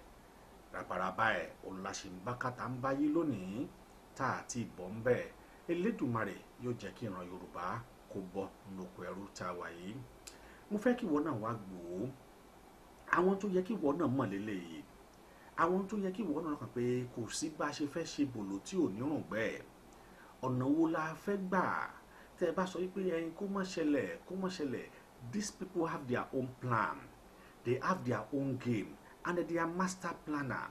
Ràbàràbà ẹ̀ olùlàṣẹ ń bá kàtà ń báyé lónìí tá àti ìbọn ń bẹ̀. Elédùmarè yóò jẹ́ kí ìran Yorùbá kó bọ́ lóko ẹrú tá a wà yìí. Mo fẹ́ kí ìwọ náà wá gbòó àwọn tó yẹ kí ìwọ náà mọ̀ lélẹ́yìí, àwọn tó yẹ kí ìwọ náà kàn pé kò sí bá ṣe fẹ́ ṣe bòlò tí ò ní rùn gbẹ́. Ọ̀nà wo la fẹ́ gbà tẹ́ ẹ bá sọ wípé ẹyin kó má ṣẹlẹ̀. These people have their own plan, they have their own game and they are master planner.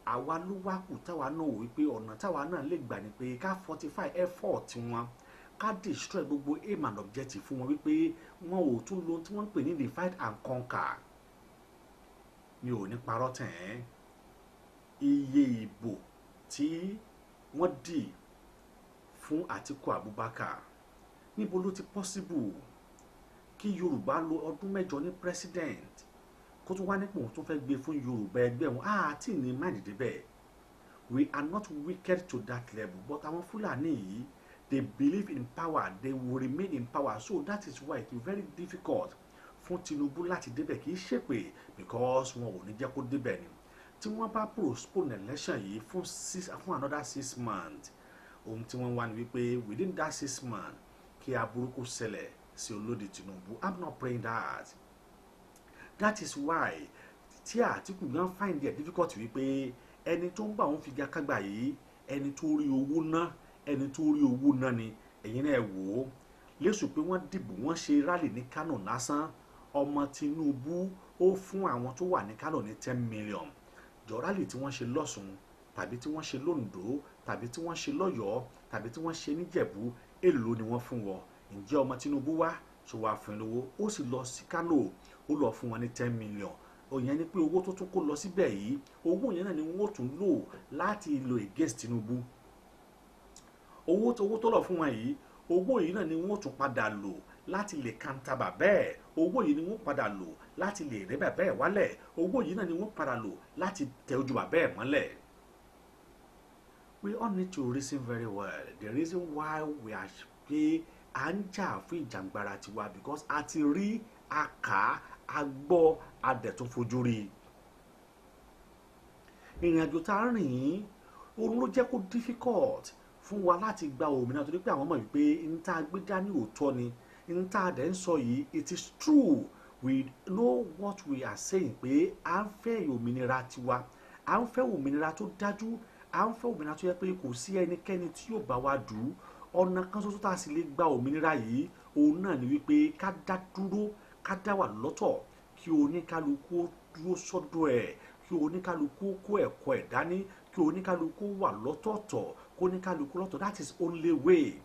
Àwa ló wá kù táwa náà wò wípé ọ̀nà táwa náà lè gbà ni pé ká fortify effort wọn, ká destroy gbogbo aim and objective fún wọn wípé wọn ò tún lo tí wọ́n ń pè ní divide and conquer. Mi ò ní parọ́ tẹ̀ ẹ́, iye ìbò tí wọ́n dì fún Àtíkù Abubakar níbo ló ti possible kí Yorùbá lo ọdún 8 ní president kó tún wá nípò tó fẹ́ gbé fún Yorùbá ẹgbẹ́ wọn àti ní mind débẹ̀. We are not wicked to that level, but àwọn Fúlàní yìí they believe in power, they will remain in power, so that is why it is very difficult fún Tinubu láti débẹ̀ kì í ṣe pé because wọn ò ní jẹ́ kó débẹ̀ ni. Tí wọ́n bá postpone election yìí fún another 6 months, ohun tí wọ́n wá ní wípé within that 6 months kí aburú kó ṣẹlẹ̀ sí olódì Tinubu. I'm not praying that. That is why tí Àtíkù gan find it difficult wípé ẹni tó ń bá òun figakágbà yìí ẹni tó rí owó ná ni. Ẹ̀yin náà wò ó lẹ́sùn pé wọ́n dìbò wọ́n ṣe rally ní Kano lásán, ọmọ Tinubu ó fún àwọn tó wà ní Kano ní 10 million. Jọ rally tí wọ́n ṣe lọ́sùn tàbí tí wọ́n ṣe lóńdó tàbí tí wọ́n ṣe lọ́yọ̀ọ́ tàbí tí wọ́n ṣe níjẹ̀bú èlò ni wọ́n fún wọn. Ǹjẹ́ ọmọ Tinubu wá ṣe wá fún lówó? Ó sì lọ sí Kano ó lọ fún wọn ní 10 million. Òyìn ni pé owó tó tún kó lọ síbẹ̀ yìí owó yẹn náà ni wọ́n tún lò láti lo against Tinubu. Owó tó lọ fún wọn yìí owó yìí náà ni wọ́n tún padà lò láti lè kanta bàbá ẹ̀. Owó yìí ni wọ́n padà lò láti lè rẹ́ bàbá ẹ̀ wálẹ̀. Owó yìí náà ni wọ́n padà lò láti tẹ ojú bàbá ẹ̀ mọ́lẹ̀. We all need to reason very well the reason why we are pé à ń jà fún ìjàngbara tiwa because a ti rí àká agbọ́ adẹ̀tún fojú rí. Ìrìnàjò tá a rìn òun ló jẹ́ kó difficult fún wa láti gba òmìnira torí pé àwọn ọmọ wípé n tá a gbé dání òótọ́ ni, n tá a dẹ̀ ń sọ yìí it is true. We know what we are saying pé à ń fẹ́ òmìnira tiwa, à ń fẹ́ òmìnira tó dájú, à ń fẹ́ òmìnira tó yẹ pé kò sí ẹnikẹ́ni tí yóò bá wa dù. Ọ̀nà kan ṣoṣo tá a sì lè gba òmìnira yìí òun náà ni wípé ká dá dúró, ká dá wà lọ́tọ̀, kí oníkálukú dúró sọ́dọ̀ ẹ̀, kí oníkálukú kó ẹ̀kọ́ ẹ̀ dání, kí oníkálukú wà lọ́tọ̀ọ̀tọ̀, kó oníkálukú lọ́tọ̀. That is only way.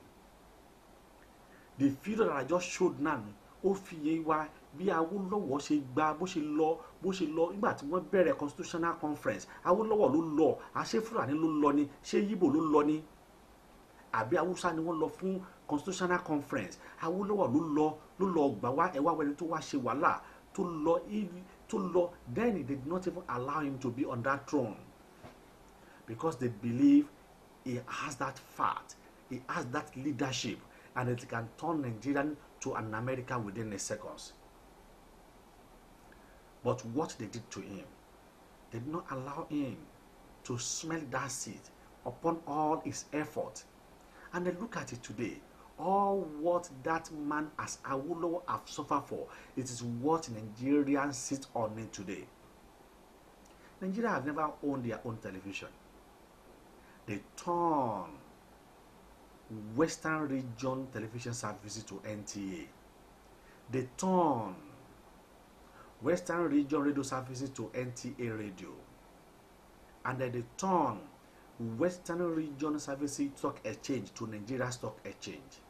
The video that I just showed now ó fi yé wa bí Awólọ́wọ̀ ṣe gba bó ṣe lọ nígbà tí wọ́n bẹ̀rẹ̀ constitutional conference. Awólọ́wọ̀ ló lọ, àṣẹ Fúlàní ló lọ ni, ṣé Yíbò ló lọ ni, àbí Haúsá ni wọ́n lọ fún constitutional conference? Awólọ́wọ̀ ló lọ gbà wá ẹwà wẹni tó wá ṣe wàhálà tó lọ. Then they did not even allow him to be on that throne because they believe he has that fat, he has that leadership, and it can turn Nigerian to an America within a second. But what they did to him, they did not allow him to smell that seed upon all his effort. And then look at it today. All what that man as Awolowo have suffered for, it is what Nigerians sit on it today. Nigeria have never owned their own television. They turn Western Region television services to NTA. They turn Western Region radio services to NTA radio. And then they turn Western Region services stock exchange to Nigeria Stock Exchange.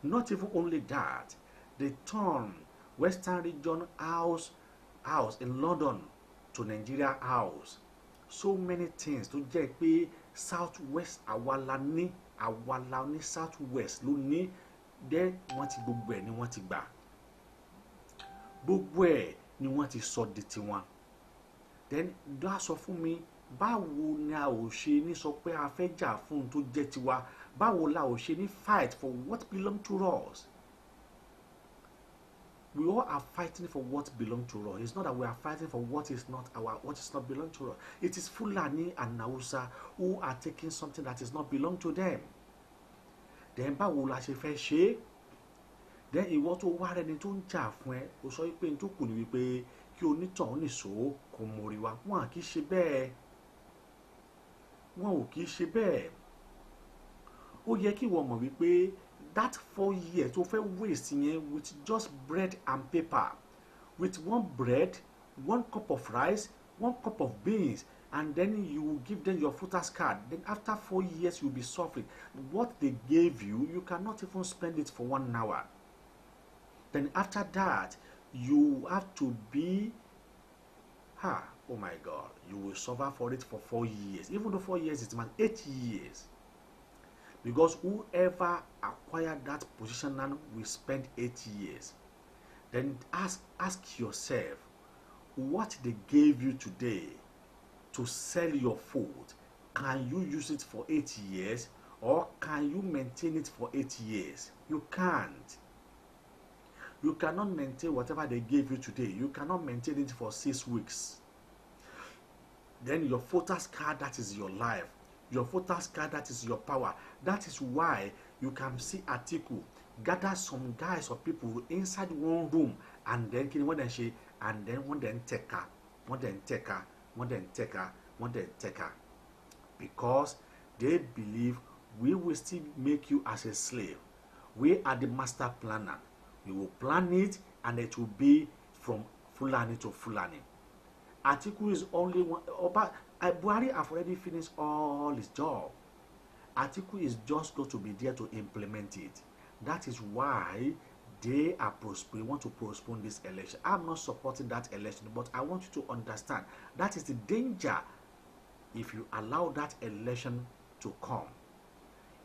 Not even only that, they turn Western Region house in London to Nigeria House. So many things to jẹ́ pé Southwest àwa ní Southwest ló ní dẹ́ wọ́n ti gbogbo ẹ̀ ni wọ́n ti gbà. Gbogbo ẹ̀ ni wọ́n ti sọ di tiwọn. Then dá sọ fún mi báwo ni a ò ṣe ní sọ pé a fẹ́ jà fún un tó jẹ́ tiwa, báwo la ò ṣe ní fight for what belong to us. We all are fighting for what belongs to us. It's not that we are fighting for what is not belong to us. It is Fulani and Hausa who are taking something that is not belong to them. Then báwo la ṣe fẹ́ ṣe? Then ìwọ tó wá rẹni tó ń jà fún ẹ, ó sọ wípé n tó kù ní wípé kí onítọ̀hún nìṣó kò mórí wa. Wọn kì í ṣe bẹ́ẹ̀. Wọn ò kì í ṣe bẹ́ẹ̀. Ó yẹ kí wọ́n mọ̀ wípé that 4 years to fẹ́ waste yẹn with just bread and paper, with one bread, 1 cup of rice, 1 cup of beans, and then you give them your voters card. Then after 4 years you'll be suffering. What they gave you, you cannot even spend it for 1 hour. Then after that, you have to be, oh my God, you will suffer for it for 4 years. Even though 4 years, it's 8 years. Because whoever acquired that position now will spend 8 years. Then ask yourself, what they gave you today to sell your food, can you use it for 8 years, or can you maintain it for 8 years? You can't. You cannot maintain whatever they gave you today. You cannot maintain it for 6 weeks. Then your voters card, that is your life. Your voters card, that is your power. That is why you can see Atiku gather some guys or people inside one room, and then one then take her, because they believe we will still make you as a slave. We are the master planner. We will plan it, and it will be from Fulani to Fulani. Atiku is only one. Buhari have already finished all his job. Atiku is just going to be there to implement it. That is why they want to postpone this election. I'm not supporting that election, but I want you to understand that is the danger if you allow that election to come.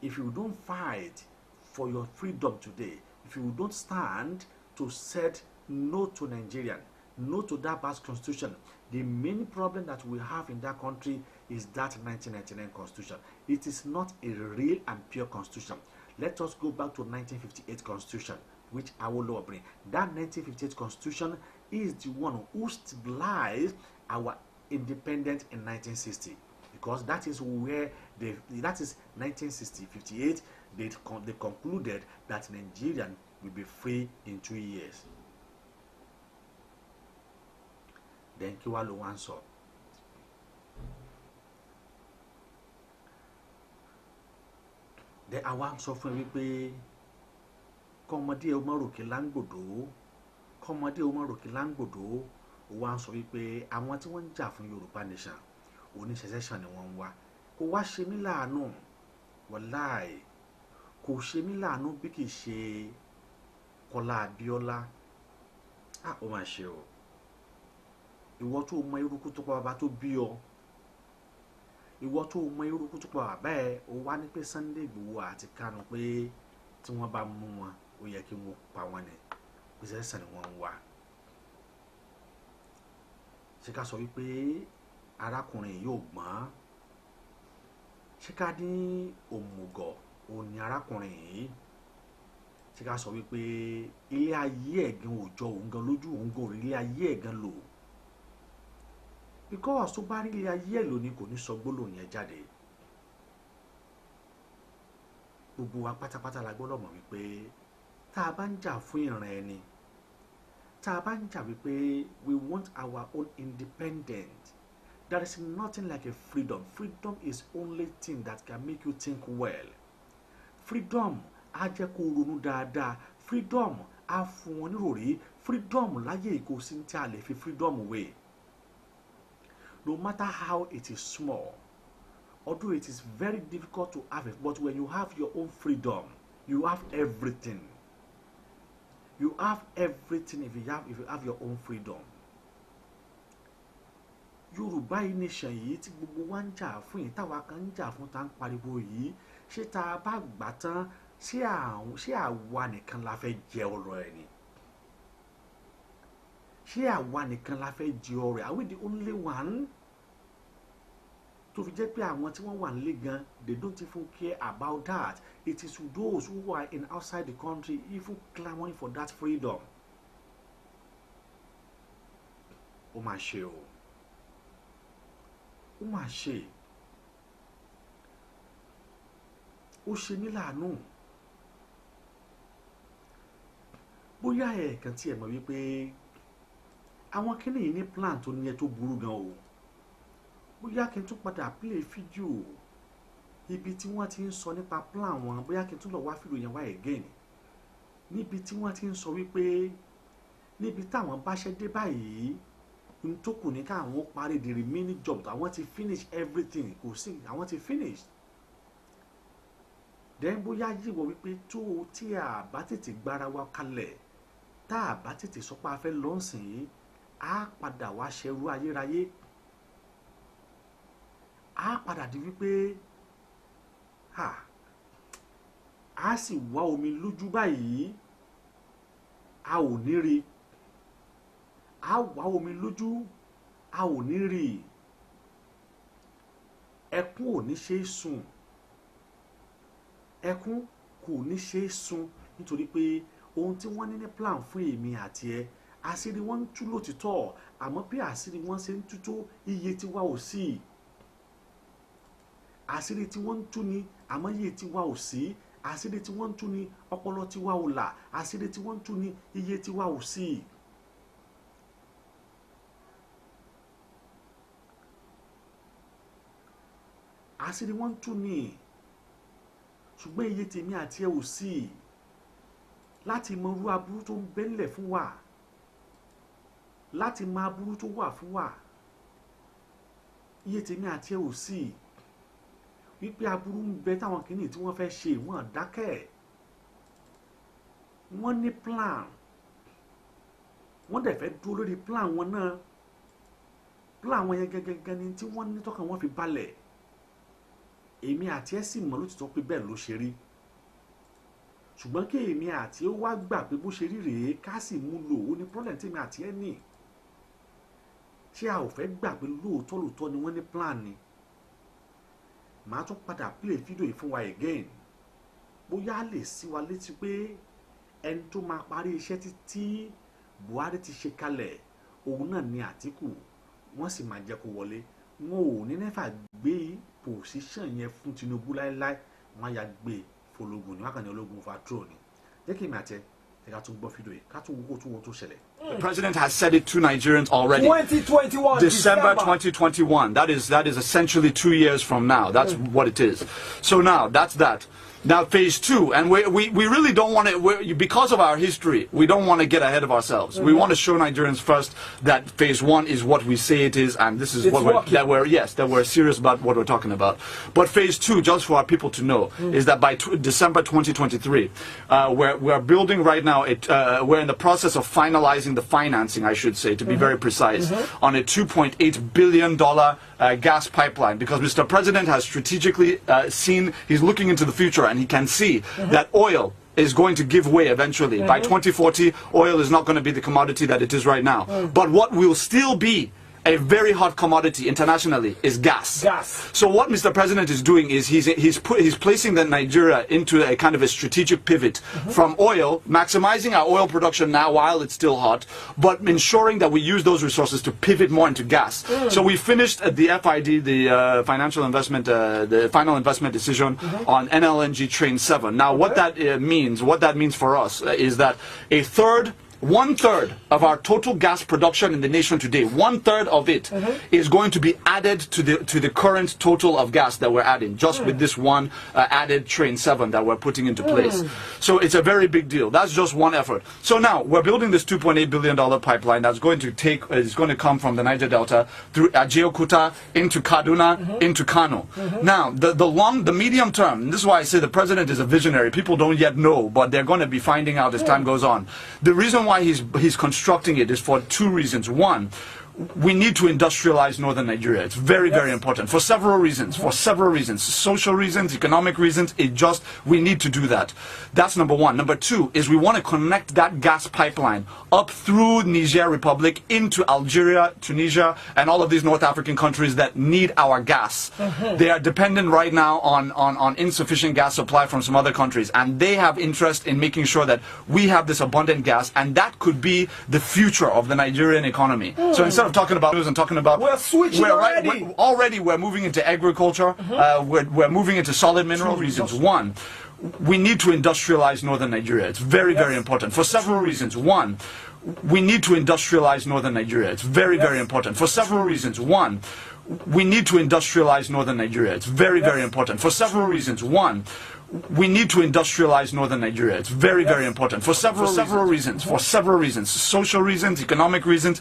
If you don't fight for your freedom today, if you don't stand to set no to Nigerian, no to that past constitution, the main problem that we have in that country is that 1999 constitution. It is not a real and pure constitution. Let us go back to 1958 constitution, which Awolowo bring. That 1958 constitution is the one who stabilized our independence in 1960, because that is where that is 1960, 58. They concluded that Nigerian will be free in 2 years. Then kí wá ló wá ń sọ. Then àwa ń sọ fún ẹ wípé kọ́mọdé ó má ròkè láńgbòdo, kọ́mọdé ó má ròkè láńgbòdo. Ó wá ń sọ wípé àwọn tí wọ́n ń jà fún Yorùbá nation, oníṣẹ̀ṣẹ̀ṣẹ̀ ni wọ́n ń wá. Kò wá ṣe mí láàánú, wàláì kò ṣe mí láàánú bí kì í ṣe Kọ́lá Abíọ́lá. Ó mà ṣe o. Ìwọ tó mọ irúkú tó pa bàbá tó bí ọ, ìwọ tó mọ irúkú tó pa bàbá ẹ, ó wá ní pé Sunday Igboho àti Kanu pé tí wọ́n bá mú wọn ó yẹ kí wọ́n pa wọ́n ni, pé sẹ́sẹ̀ ni wọ́n ń wá. Ṣé ká sọ wípé arákùnrin yóò gbọ́n? Ṣé ká ní òmùgọ̀ òní arákùnrin yìí? ṣé ká sọ wípé ilé ayé ẹ̀gàn òjò òun gan lójú òun gòrò ilé ayé ẹ̀gàn lò because tó bá rí ilé ayé ẹ̀ lónìí kò ní sọ gbólóhùn yẹn jáde. Gbogbo wa pátápátá la gbọ́dọ̀ mọ̀ wípé tá a bá ń jà fún ìran ẹni, tá a bá ń jà wípé we want our own independence, there is nothing like a freedom. Freedom is only thing that can make you think well. Freedom á jẹ́ kó ronú dáadáa. Freedom á fún wọn níròrí. Freedom láyé kò sí tí a lè fi freedom wé. No matter how it is small, although it is very difficult to have it, but when you have your own freedom, you have everything. You have everything if you have your own freedom. Yoruba nation yìí tí gbogbo wa ń jà fún yìí táwa kan ń jà fún tá ń pariwo yìí, ṣé tá a bá gbà tán ṣé àwa nìkan la fẹ́ jẹ ọ̀rọ̀ ẹ̀ ni? Ṣé àwa nìkan la fẹ́ jẹ ọ̀rọ̀ ẹ̀? Are we the only one? Tó fi jẹ́ pé àwọn tí wọ́n wà nílé gan, they don't even care about that. It is those who are in outside the country even clamoring for that freedom. Ó mà ṣe o. Ó mà ṣe. Ó ṣe mí láàánú. Bóyá ẹ̀ẹ̀kan tí ẹ mọ̀ wípé àwọn kíní yìí ní plan tó níyẹn tó burú gan o. Bóyá kí n tún padà play fídíò ibi tí wọ́n ti ń sọ nípa plan wọn, bóyá kí n tún lọ wá fídíò yẹn wá again. Níbi tí wọ́n ti ń sọ wípé níbi táwọn bá ṣe dé báyìí n tó kù ní káwọn parí the remaining job, àwọn ti finish everything, kò sí àwọn ti finish. Then bóyá yíwọ wípé tó tí a bá tètè gbára wa kalẹ̀, tá a bá tètè sọ pé a fẹ́ lọ́sìn, á padà wá ṣerú ayérayé. Á padà di wípé a sì wá omi lójú báyìí, a ò ní rí. A wá omi lójú, a ò ní rí. Ẹkún ò ní ṣe é sùn. Ẹkún kò ní ṣe é sùn nítorí pé ohun tí wọ́n ní ní plan fún èmi àti ẹ, àṣírí wọn ń tú lótìtọ́, àmọ́ bí àṣírí wọn ṣe ń tú tó iye tí wà ò sí. Àṣírí tí wọ́n ń tú ni àmọ́ iye tí wà ò sí. Àṣírí tí wọ́n ń tú ni ọpọlọ tí wà ò là. Àṣírí tí wọ́n ń tú ni iye tí wà ò sí. Àṣírí wọn ń tú ni ṣùgbọ́n iye tèmi àti ẹ ò sí láti mọ irú aburú tó ń bẹ́ńlẹ̀ fún wa, láti mọ aburú tó wà fún wa. Iye tèmi àti ẹ ò sí wípé aburú ń bẹ táwọn kìíní tí wọ́n fẹ́ ṣe wọ́n dákẹ́. Wọ́n ní plan, wọ́n dẹ̀ fẹ́ dúró lórí plan wọn náà. Plan wọn yẹn gẹ́gẹ́ ni tí wọ́n ní tọ́kàn wọn fi balẹ̀. Èmi àti ẹ sì mọ̀ lótìtọ́ pé bẹ́ẹ̀ ló ṣe rí. Ṣùgbọ́n kí èmi àti ó wá gbà pé bó ṣe rí rèé ká sì mú lò ó ní problem tí èmi àti ẹ ní. Ṣé a ò fẹ́ gbà pé lóòótọ́ ni wọ́n ní plan ni? Màá tún padà play fídíò yìí fún wa again. Bóyá lè sí wa létí pé ẹni tó máa parí iṣẹ́ títí Buhari ti ṣe kalẹ̀ òun náà ni Àtíkù, wọ́n sì máa jẹ́ kó wọlé. Wọn ò ní nẹ́fà gbé position yẹn fún Tinubu láéláé, wọ́n á ya gbé fọlọ́gùn ni wọ́n kàn ní ológun overthrow ni. Jẹ́ kí èmi àti ẹ ká tún gbọ́ fídíò yìí ká tún wo kó tún wo tó ṣẹlẹ̀. The president has said it to Nigerians already. 2021, December 2021. That is essentially 2 years from now. That's what it is. So now that's that. Now phase 2, and we really don't want to, because of our history, we don't want to get ahead of ourselves. We want to show Nigerians first that phase 1 is what we say it is, and this is what we're serious about what we're talking about. But phase 2, just for our people to know, is that by December 2023, we're building right now. We're in the process of finalizing the financing, I should say, to be very precise, on a $2.8 billion gas pipeline, because Mr. President has strategically seen, he's looking into the future, and he can see that oil is going to give way eventually. By 2040, oil is not going to be the commodity that it is right now. But what will still be a very hot commodity internationally is gas. So what Mr. President is doing is he's placing the Nigeria into a kind of a strategic pivot from oil, maximizing our oil production now while it's still hot, but ensuring that we use those resources to pivot more into gas. So we finished the FID, the financial investment, the final investment decision on NLNG Train 7. Now what that means for us is that one third of our total gas production in the nation today, one third of it is going to be added to the current total of gas that we're adding, just with this one added Train 7 that we're putting into place. So it's a very big deal. That's just one effort. So now we're building this $2.8 billion pipeline that's going to come from the Niger Delta through AYEKOOTOTV into Kaduna, into Kano. Now the medium term, and this is why I say the president is a visionary. People don't yet know, but they're going to be finding out as time goes on. The reason why he's constructing it is for two reasons. One, we need to industrialize northern Nigeria. It's very, very important for several reasons. Social reasons, economic reasons. We need to do that. That's number one. Number two is we want to connect that gas pipeline up through Niger Republic into Algeria, Tunisia, and all of these North African countries that need our gas. They are dependent right now on insufficient gas supply from some other countries, and they have interest in making sure that we have this abundant gas, and that could be the future of the Nigerian economy. So instead of talking about news and talking about we're switching already. We're moving into agriculture. We're moving into solid mineral reasons. One, we need to industrialize northern Nigeria. It's very, very important for several reasons. One, we need to industrialize northern Nigeria. It's very, very important for several reasons. One, we need to industrialize northern Nigeria. It's very, very important for several reasons. One, we need to industrialize northern Nigeria. It's very, very important for several reasons. Social reasons, economic reasons.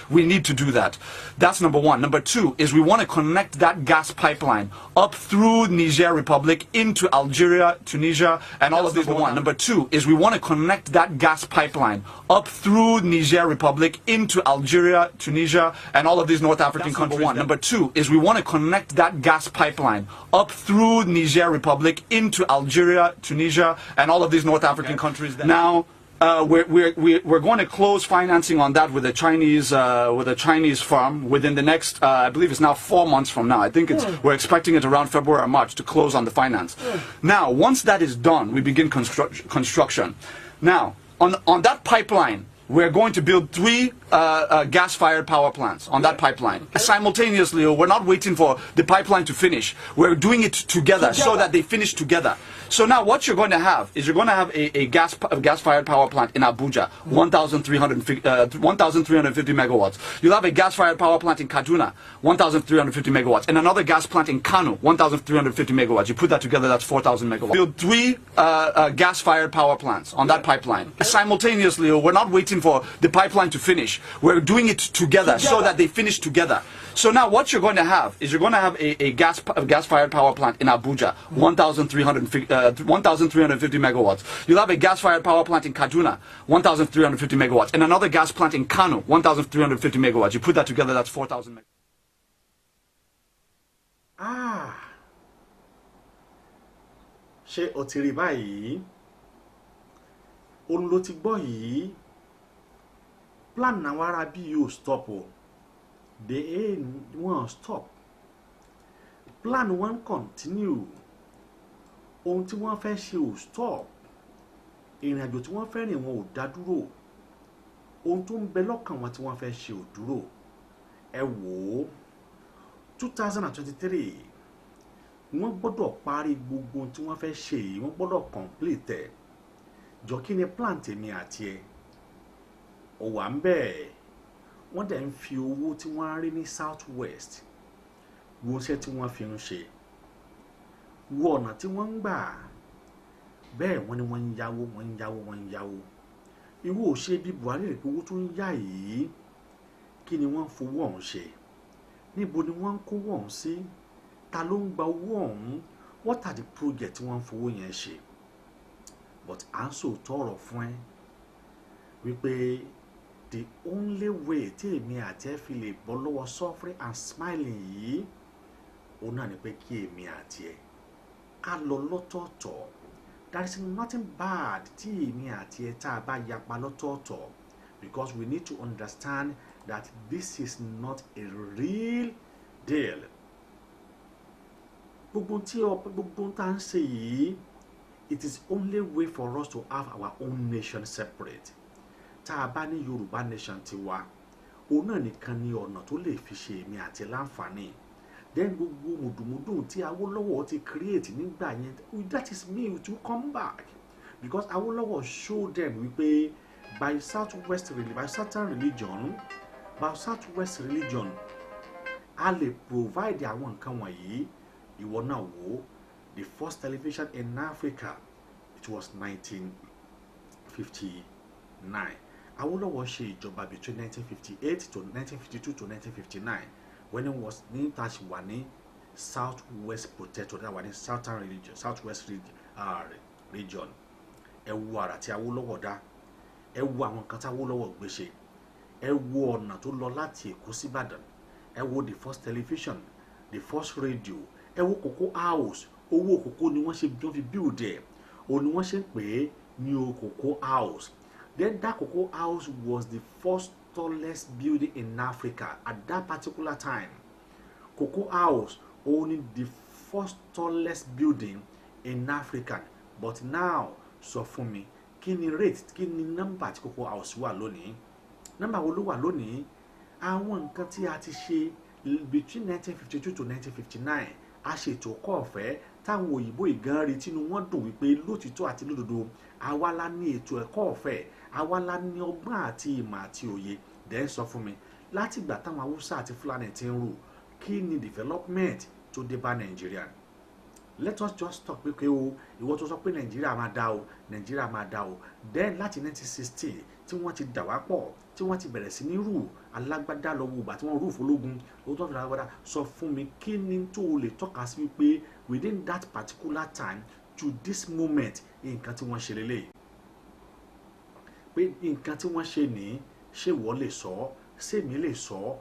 We need to do that. That's number one. Number two is we want to connect that gas pipeline up through Niger Republic into Algeria, Tunisia, and all of these. Number two is we want to connect that gas pipeline up through Niger Republic into Algeria, Tunisia, and all of these North African countries. Number two is we want to connect that gas pipeline up through Niger Republic into Algeria, Tunisia, and all of these North African countries. Now, we're going to close financing on that with a Chinese firm within the next, I believe it's now 4 months from now. I think we're expecting it around February or March to close on the finance. Now, once that is done, we begin construction. Now, on that pipeline, we're going to build 3 gas-fired power plants on that pipeline. Simultaneously, we're not waiting for the pipeline to finish. We're doing it together so that they finish together. So now what you're going to have is you're going to have a gas-fired power plant in Abuja, 1,350 megawatts. You'll have a gas-fired power plant in Kaduna, 1,350 megawatts, and another gas plant in Kano, 1,350 megawatts. You put that together, that's 4,000 megawatts. Build 3 gas-fired power plants on that pipeline. Simultaneously, we're not waiting for the pipeline to finish. We're doing it together so that they finish together. So now what you're going to have is you're going to have a gas-fired power plant in Abuja, 1,350 megawatts. You'll have a gas-fired power plant in Kaduna, 1,350 megawatts, and another gas plant in Kano, 1,350 megawatts. You put that together, that's 4,000 megawatts. Ṣé o ti rí báyìí? Òun ló ti gbọ́ yìí. Plan na wara bí yóò stop o. They won't stop. Plan won't continue. Ohun tí wọ́n fẹ́ ṣe ò stop. Ìrìn àjò tí wọ́n fẹ́ rìn wọn ò dá dúró. Ohun tó ń bẹ lọ́kàn wọn tí wọ́n fẹ́ ṣe ò dúró. Ẹ wò ó. 2023 wọ́n gbọ́dọ̀ parí gbogbo ohun tí wọ́n fẹ́ ṣe yìí, wọ́n gbọ́dọ̀ complete ẹ̀. Jọ kí ni plan tèmi àti ẹ? Ó wà ń bẹ̀. Wọ́n dẹ̀ ń fi owó tí wọ́n rí ní South West wo iṣẹ́ tí wọ́n fi ń ṣe, wo ọ̀nà tí wọ́n ń gbà. Bẹ́ẹ̀ wọ́n ní wọ́n ń yáwó. Irú òṣè bí Buhari rẹ̀ pé owó tó ń yá yìí kí ni wọ́n fowó ọ̀hún ṣe? Níbo ni wọ́n ń kówó ọ̀hún sí? Ta ló ń gba owó ọ̀hún? What are the projects tí wọ́n ń fowó yẹn ṣe? But à ń sòótọ́ ọ̀rọ̀ fún ẹ wípé the only way tí èmi àti ẹ fi lè bọ́ lọ́wọ́ suffering and smiling yìí òun náà ni pé kí èmi àti ẹ ká lọ lọ́tọ̀ọ̀tọ̀. There is nothing bad tí èmi àti ẹ tá a bá yapa lọ́tọ̀ọ̀tọ̀, because we need to understand that this is not a real deal. It is only way for us to have our own nation separate. Tá a bá ní Yorùbá nation tiwa, òun náà nìkan ni ọ̀nà tó lè fi ṣe èmi àti láǹfààní. Then gbogbo mùdùmùdù tí Awólọ́wọ̀ ti create nígbà yẹn, that is me to come back. Because Awólọ́wọ̀ show them wípé by southwest religion, a lè provide àwọn nǹkan wọ̀nyí. Ìwọ náà wò, the first television in Africa, it was 1959. Awólọ́wọ̀ ṣe ìjọba between 1958 to 1952 to 1959 when it was ní tàṣìwà ní southwest protectorate, that wà ní southwest region. Ẹ wo àrà tí Awólọ́wọ̀ dá, ẹ wo àwọn nǹkan tí Awólọ́wọ̀ gbé ṣe, ẹ wo ọ̀nà tó lọ láti Èkó sí Ìbàdàn, ẹ wo the first television, the first radio, ẹ wo Cocoa House. Owó kòkó ni wọ́n ṣe fi build ẹ̀, òun ni wọ́n ṣe ń pè é ní Cocoa House. Then that Cocoa House was the first tallest building in Africa at that particular time. Cocoa House only the first tallest building in Africa. But now, sọ fún mi, kí ni rate, kí ni number tí Cocoa House wà lónìí? Number wo ló wà lónìí? Àwọn nǹkan tí a ti ṣe between 1952 to 1959, a ṣètò ẹ̀kọ́ ọ̀fẹ́ táwọn òyìnbó ìgan rí tínú wọn dùn wípé lótìtọ́ àti lódodo àwa la ní ètò ẹ̀kọ́ ọ̀fẹ́, àwa la ní ọgbọ́n àti ìmọ̀ àti òye. Then sọ fún mi, láti ìgbà táwọn Haúsá àti Fúlàní ti ń rù, kí ni development tó dé bá Nàìjíríà? Let us just talk pé o ìwọ tó sọ pé Nàìjíríà máa dá o, Nàìjíríà máa dá o. Then láti 1960 tí wọ́n ti dà wá pọ̀, tí wọ́n ti bẹ̀rẹ̀ sí ní rù alágbádá lọ́wọ́ ìgbà tí wọ́n rù fọlógun lọ́wọ́ tó ń fi alágbádá. Sọ fún mi, kí ni tó lè tọ́ka sí wípé within that particular time to this moment nǹkan tí wọ́n ṣe lélẹ̀, pé nǹkan tí wọ́n ṣe ní ṣé wọ́n lè sọ, ṣé mi lè sọ?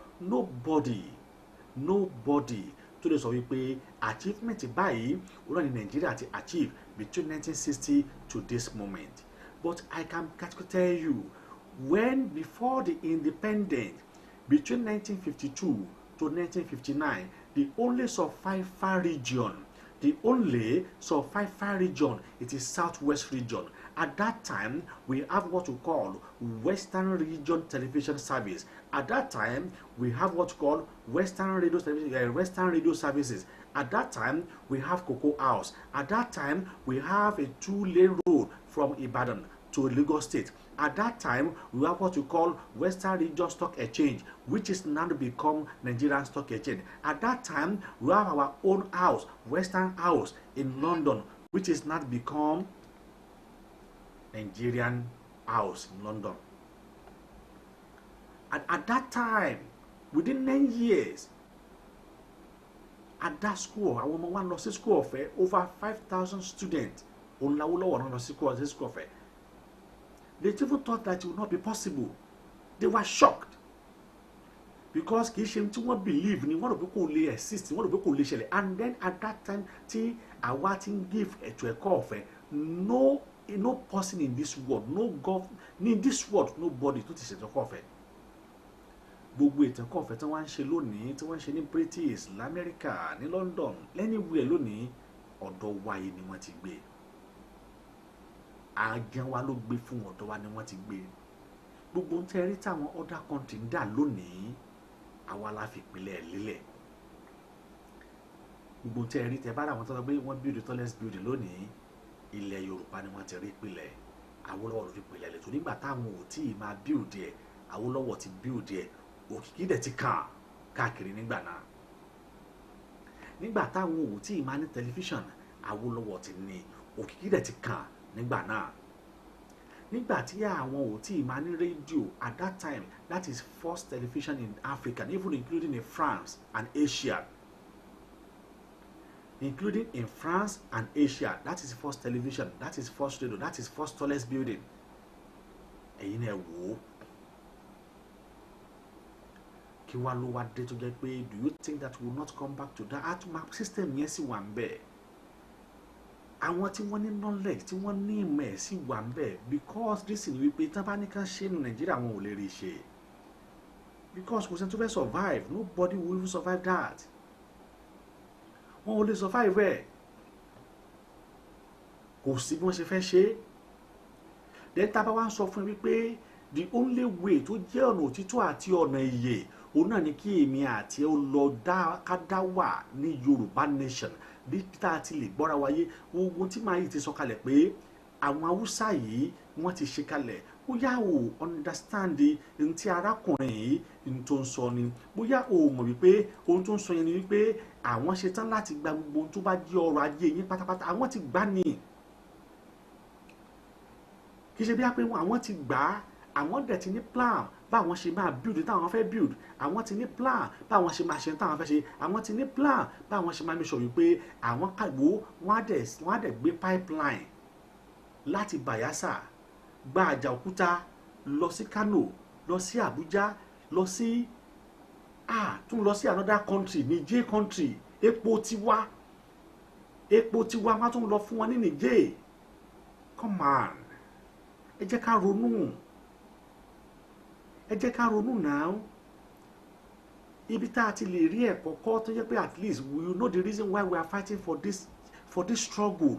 Nobody tó lè sọ wípé achievement báyìí òun ní Nàìjíríà ti achieve between 1960 to this moment. But I can tell you, when before the independence, between 1952 to 1959, the only survivor region, it is Southwest region. At that time, we have what we call Western Region Television Service. At that time, we have what we call Western Radio Services. At that time, we have Cocoa House. At that time, we have a 2-lane road from Ibadan to Lagos State. At that time, we have what we call Western Region Stock Exchange, which is now become Nigerian Stock Exchange. At that time, we have our own house, Western House in London, which is now become Nigerian House in London. At that time, within 9 years, at that school, our mama one lost school of over 5,000 students. On Lawolowo lost school of they even thought that it would not be possible. They were shocked because kì í ṣe tí wọ́n believe ni wọ́n rò pé kò lè exist, wọ́n rò pé kò lè ṣẹlẹ̀. And then at that time, tí àwa ti ń give ètò ẹ̀kọ́ ọ̀fẹ́, no person in this world, in this world, nobody tó ti ṣètò ẹ̀kọ́ ọ̀fẹ́. Gbogbo ètò ẹ̀kọ́ ọ̀fẹ́ tí wọ́n ń ṣe lónìí, tí wọ́n ń ṣe ní British, l'Amẹ́ríkà, ní London, anywhere lónìí, ọ̀dọ̀ wa yìí ni wọ́n ti gbé. Àjẹun wa ló gbé fún ọ̀dọ̀ wa ni wọ́n ti gbé. Gbogbo ń tẹ́rí táwọn other country ń dà lónìí, àwa la fi ìpìlẹ̀ lílẹ̀. Gbogbo ń tẹ́rí tẹ́ bá ra àwọn tó sọ pé wọ́n build the tallest building lónìí, ilẹ̀ Yorùbá ni wọ́n ti rí ìpìlẹ̀. Awólọ́wọ̀ ló fi ìpìlẹ̀ lẹ̀ tó nígbà táwọn ò tí ì máa build ẹ̀, Awólọ́wọ̀ ti build ẹ̀, òkìkí dẹ̀ ti kàn káàkiri nígbà náà. Nígbà táwọn ò tí ì máa ní tẹlifíṣàn, Awólọ́wọ̀ ti ní, òkìkí dẹ̀ ti kàn nígbà náà. Nígbà tí àwọn ò tí ì máa ní rédíò, at that time, that is first television in Africa, even including in France and Asia. Including in France and Asia, that is first television, that is first radio, that is first tallest building. Ẹ̀yin ẹ wò ó. Kí wá ló wá dé tó jẹ́ pé, do you think that we will not come back to that? Atuma system yẹn sì wà ń bẹ̀. Àwọn tí wọ́n ní knowledge, tí wọ́n ní ìmọ̀ ẹ̀ sì wà ń bẹ̀, because this is wípé tí wọ́n bá ní ká ṣe ní Nàìjíríà wọn ò lè rí ṣe. because kò sẹ́ni tó fẹ́ survive, nobody will even survive that. Wọ́n ò lè survive ẹ̀, kò sí bí wọ́n ṣe fẹ́ ṣe. Then tá bá wá ń sọ fún mi pé the only way tó jẹ́ ọ̀nà òtítọ́ àti ọ̀nà ìyè òun náà ni kí èmi àti ẹ lọ ká dá wà ní Yorùbá nation bí tá a ti lè gbọ́ra wáyé. Ogun tí màá yìí ti sọ kalẹ̀ pé àwọn Haúsá yìí wọ́n ti ṣe kalẹ̀, bóyá o understand ohun tí arákùnrin yìí ohun tó ń sọ ni, bóyá o mọ̀ wípé ohun tó ń sọ yẹn ni wípé àwọn ṣe tán láti gba gbogbo ohun tó bá jẹ́ ọrọ̀ ajé yín pátápátá, àwọn ti gbà ní. Kì í ṣe bí a pé àwọn ti gbà á, àwọn dẹ̀ ti ní plan báwọn ṣe máa build táwọn fẹ́ build, àwọn ti ní plan báwọn ṣe máa ṣe táwọn fẹ́ ṣe, àwọn ti ní plan báwọn ṣe máa make sure wípé àwọn kàgbó wọ́n á dẹ̀ gbé pipeline láti Bayelsa gba Àjàòkúta lọ sí Kano, lọ sí Abuja, lọ sí tún lọ sí another country, Niger country. Epo tiwa wọ́n tún lọ fún wọn ní Niger. Come on, ẹ jẹ́ ká ronú, ẹ jẹ́ ká ronú now. Ibi tá a ti lè rí ẹ̀kọ́ kọ́ tó jẹ́ pé at least we know the reason why we are fighting for this struggle.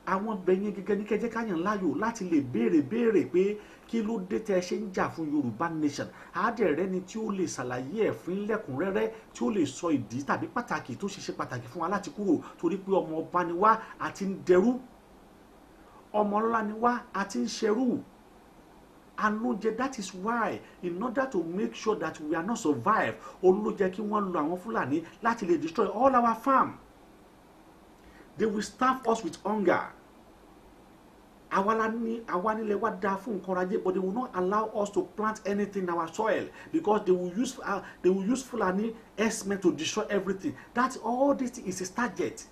Àwọn bẹ̀yẹn gẹ́gẹ́ ní kẹjẹ́ káyàn láyò láti lè béèrè pé kí ló dé tẹ́ ṣe ń jà fún Yorùbá nation. Àádẹ́rẹ́ ni tí ó lè ṣàlàyé ẹ̀ fún lẹ́kùnrẹ́rẹ́, tí ó lè sọ ìdí tàbí pàtàkì tó ṣe pàtàkì fún wa láti kúrò, torí pé ọmọ ọba ni wá àti ń dẹrú, ọmọ ọlọ́lá ni wá àti ń ṣẹrú. Àlójẹ, that is why in order to make sure that we are not survive, olójẹ kí wọ́n lo àwọn Fúlàní láti lè destroy all our farm. They will starve us with hunger. Àwa nílẹ̀ wá dáa fún nǹkan ajé, but they will not allow us to plant anything in our soil because they will use Fulani herdsmen to destroy everything. That's all. This is a target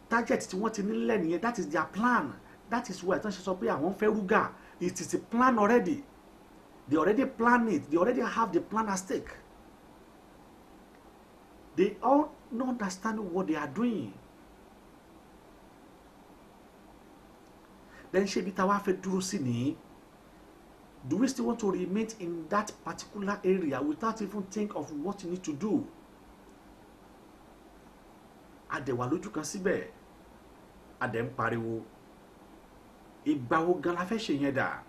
tí wọ́n ti nílẹ̀ nìyẹn. That is their plan. That is why ìtàn ṣe sọ pé àwọn fẹ́ rúgà. It is a plan already. They already plan it. They already have the plan at stake. They all not understand what they are doing. Then ṣebí tá wá fẹ́ dúró sí ni, do we still want to remain in that particular area without even think of what you need to do? Àdẹ̀wà lójú kan síbẹ̀, àdẹ̀ ń pariwo, ìgbà wo gan la fẹ́ ṣe yẹn dà?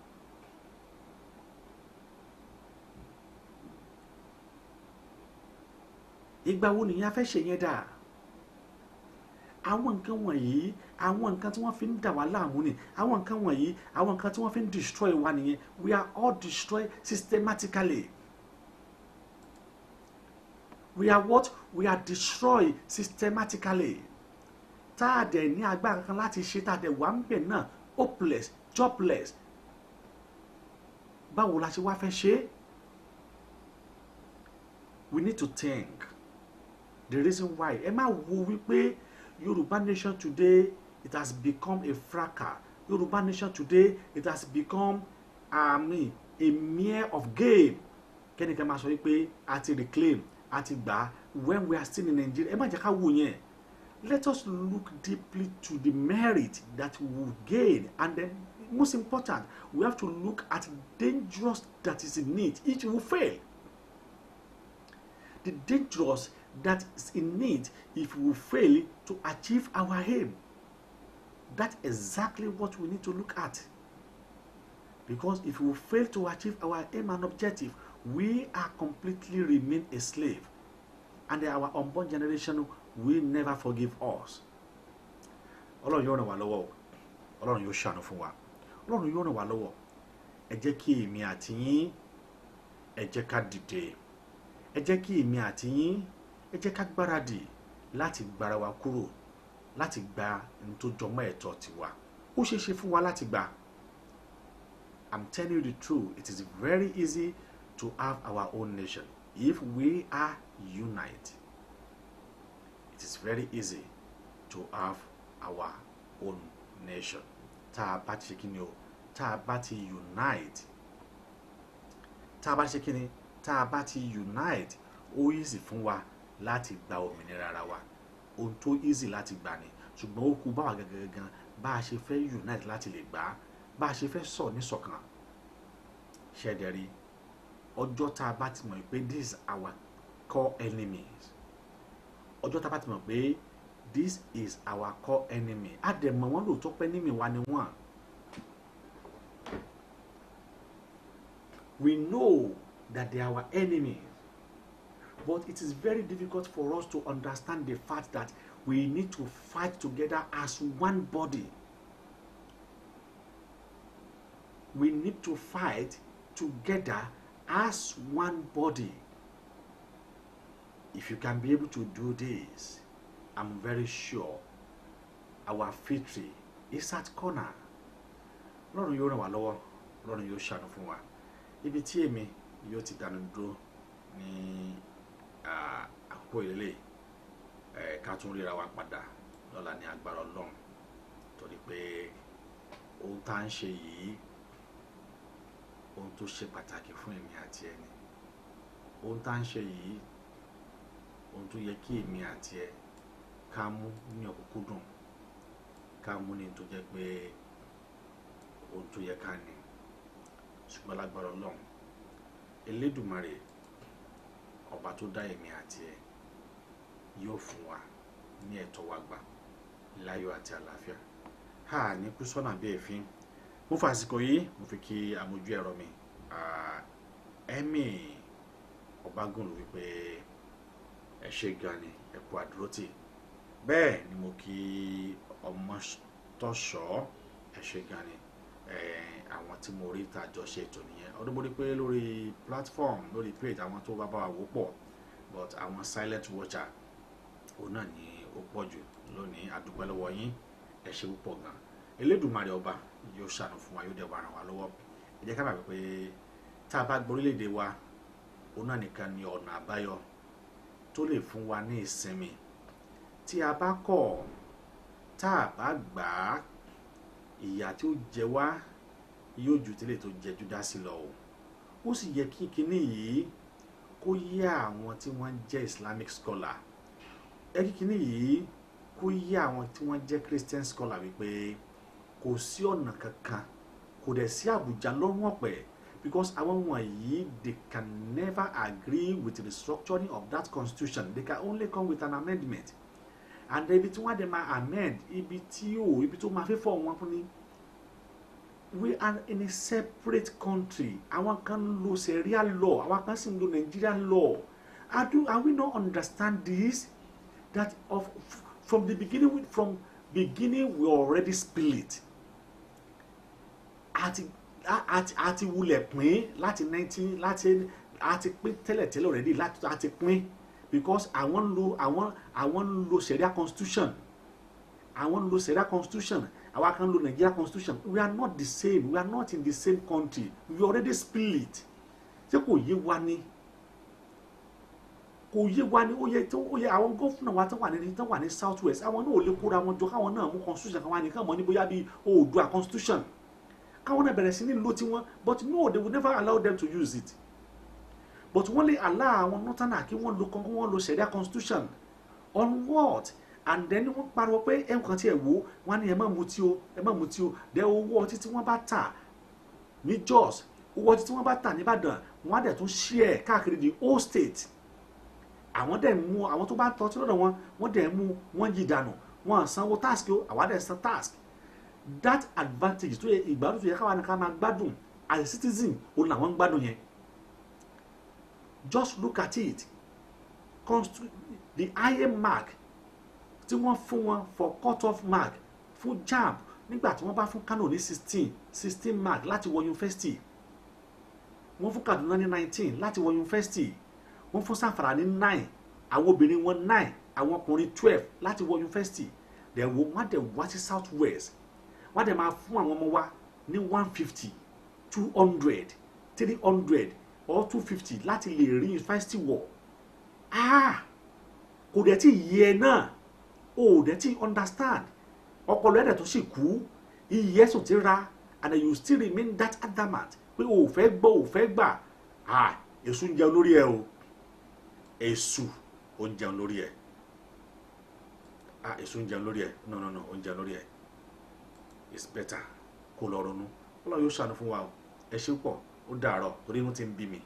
Ìgbà wo nìyẹn a fẹ́ ṣe yẹn dà? Àwọn nǹkan wọ̀nyí, àwọn nǹkan tí wọ́n fi ń dà wá láàmú ni, àwọn nǹkan wọ̀nyí, àwọn nǹkan tí wọ́n fi ń destroy wa nìyẹn. We are all destroyed systematically. We are what? We are destroyed systematically. Tá a dẹ̀ ní agbára kan láti ṣe, tá a dẹ̀ wà ń bẹ̀ náà hopeless, jobless. Báwo la ṣe wá fẹ́ ṣe? We need to think the reason why. Ẹ má wo wípé Yoruba nation today, it has become a fracas. Yoruba nation today, it has become a mere of game. Kẹ́nìkan máa sọ wípé a ti reclaim, a ti gbà, when we are still in Nigeria. Ẹ má jẹ́ ká wò yẹn. Let us look deeply to the merit that we will gain, and then most important, we have to look at the dangerous that is in it. It will fail. The dangerous that is in it if we fail to achieve our aim. That's exactly what we need to look at. Because if we fail to achieve our aim and objective, we are completely remain a slave. And our unborn generation will never forgive us. Ọlọ́run yóò ràn wá lọ́wọ́, Ọlọ́run yóò ṣàánú fún wa, Ọlọ́run yóò ràn wá lọ́wọ́. Ẹ jẹ́ kí èmi àti yín, ẹ jẹ́ ká dìde. Ẹ jẹ́ kí èmi àti yín, ẹ jẹ́ ká gbáradì láti gbára wa kúrò, láti gba ohun tó jọmọ́ ẹ̀tọ́ tiwa. Ó ṣeé ṣe fún wa láti gbà. I'm telling you the truth, it is very easy to have our own nation if we are united. It is very easy to have our own nation. Tá a bá ti ṣe kíni o, tá a bá ti unite. Tá a bá ti ṣe kíni, tá a bá ti unite, ó easy fún wa láti gba òmìnira ara wa. Ohun tó easy láti gbà ni, ṣùgbọ́n ó kù bá wa gangan bá a ṣe fẹ́ unite láti lè gbà, bá a ṣe fẹ́ sọ ní ṣọ̀kan. Ṣẹ́dẹ̀rí, ọjọ́ tá a bá ti mọ̀ pé this is our core enemies ọjọ́ tá a bá ti mọ̀ pé this is our core enemy á dẹ̀ mọ̀ wọ́n lóòótọ́ pé enemy wa ni wọ́n. We know that they are our enemies, but it is very difficult for us to understand the fact that we need to fight together as one body. We need to fight together as one body. If you can be able to do this, I'm very sure our victory is at corner. Lọ́run yóò ràn wá lọ́wọ́, Lọ́run yóò ṣàánú fún wa. Ibi tí èmi yóò ti dánu dúró ní àkókò ilé ká tún ríra wa padà lọ́la ní agbára Ọlọ́run torí pé ohun tá ń ṣe yìí ohun tó ṣe pàtàkì fún èmi àti ẹni ohun tá ń ṣe yìí ohun tó yẹ kí èmi àti ẹ ká mú ní ọ̀kúnkúndùn ká mú ní tó jẹ́ pé ohun tó yẹ ká ní ṣùgbọ́n lágbára Ọlọ́run Elédùmarè ọba tó dá èmi àti ẹ yóò fún wa ní ẹ̀tọ́ wa gbà láyọ̀ àti àlàáfíà ha ní kú sọ́nà bí èéfín. Mo fàsìkò yìí mo fi kí amójú ẹ̀rọ mi Ẹ̀mí Ọbágùn ló wípé ẹ ṣé gan ni ẹ kú àdúrótì. Bẹ́ẹ̀ ni mo kí Ọmọtọ́ṣọ́ ẹ ṣé gan ni àwọn tí mo rí tàjọ ṣe ètò nìyẹn ọdún mo rí pé lórí platform lórí page àwọn tó bá wa wò pọ̀ but àwọn silent watcher òun náà ni ó pọ̀ jù lónìí àdúpẹ́ lọ́wọ́ yín ẹ ṣé púpọ̀ gan. Elédùmarè ọba yóò ṣàánú fún wa yóò dẹ̀ wá ràn wá lọ́wọ́. Ẹ jẹ́ ká bàbá pé tá a bá gbọ́ orílẹ̀-èdè wa òun náà nìkan ni ọ̀nà àbáyọ tó lè fún wa ní ìsinmi. Tí a bá kọ̀ tá a bá gbà á ìyà tí ó jẹ wá yóò ju tẹ́lẹ̀ tó jẹ Júdásì lọ o. Ó sì yẹ kí kinní yìí kó yé àwọn tí wọ́n jẹ́ Islamic scholar kí kinní yìí kó yé àwọn tí wọ́n jẹ́ Christian scholar wípé kò sí ọ̀nà kankan kò dẹ̀ sí àbùjá lọ́rùn ọ̀pẹ because àwọn wọ̀nyí they can never agree with the restructuring of that constitution. They can only come with an amendment and ibi tí wọ́n dẹ̀ máa amend ibi tó máa fẹ́ fọ́ wọn fún ni. We are in a separate country. Àwọn kan lo Sharia law, àwọn kan sì ń lo Nigerian law. Are we not understand this? That from beginning we already split. Àti wulẹ̀ pín láti 19 àti pín tẹ́lẹ̀ already àti pín because àwọn lo Sharia constitution. Àwọn lo Sharia constitution. Our can lo Nigeria constitution. We are not the same. We are not in the same country. We already split. Ṣé kò yé wa ni? Kò yé wa ni. Ó yẹ àwọn gómìnà wa tó wà ní South West. Àwọn náà ò lè kóra wọn jọ káwọn náà mú constitution káwọn nìkan mọ̀ ní bóyá bí Oòduà constitution. Káwọn náà bẹ̀rẹ̀ sí ní lò tiwọn. But no, they would never allow them to use it. But wọ́n lè allow àwọn Northerners kí wọ́n lo Sharia constitution. On what? And then wọ́n pariwo pé nǹkan tí ẹ wò wọ́n ní ẹ má mutí o dẹ owó ọtí tí wọ́n bá tà ní Jos owó ọtí tí wọ́n bá tà ní Ìbàdàn wọ́n á dẹ̀ tún share káàkiri the whole state. Àwọn dẹ̀ mú àwọn tó bá tọ́ tí lọ́dọ̀ wọ́n dẹ̀ mú wọ́n yí dànù wọ́n sanwó task o àwa dẹ̀ san task. That advantage tó yẹ ìgbádùn tó yẹ káwa nìkan máa gbádùn as a citizen òun làwọn ń gbádùn yẹn. Just look at it. The IM mark tí wọ́n fún wọn for cut off mark fún JAMB nígbà tí wọ́n bá fún Kano ní 16 mark láti wọ yunifásitì wọ́n fún Kaduna ní 19 láti wọ yunifásitì wọ́n fún Sanfara ní 9 àwọn obìnrin wọn 9 àwọn ọkùnrin 12 láti wọ yunifásitì wọ́n dẹ̀ wá sí South West wọ́n dẹ̀ máa fún àwọn ọmọ wa ní 150 200 300 or 250 láti lè rí yunifásitì wọ̀ kò dẹ̀ tí yẹ náà dẹ̀ tí understand ọpọlọ ẹ̀dẹ̀ tó sì kú iye ẹ̀sùn ti ra and you still remain that adamant pé o fẹ́ gbà èṣù ń jẹun lórí ẹ o èṣù ó ń jẹun lórí ẹ èṣù ń jẹun lórí ẹ no ó ń jẹun lórí ẹ it's better kó lọ ronú Ọlọ́run yóò ṣàánú fún wa o ẹ ṣé pọ̀ ó dàárọ̀ torí inú ti ń bí mi.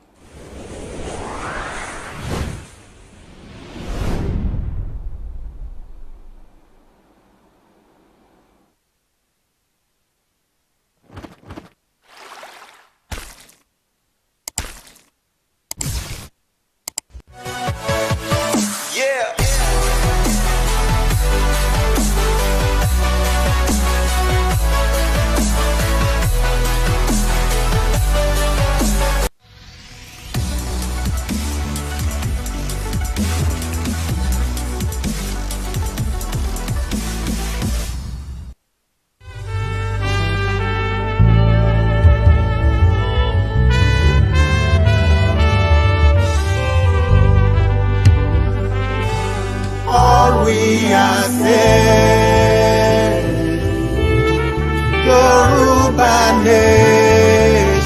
All we are saying, Yoruba nation.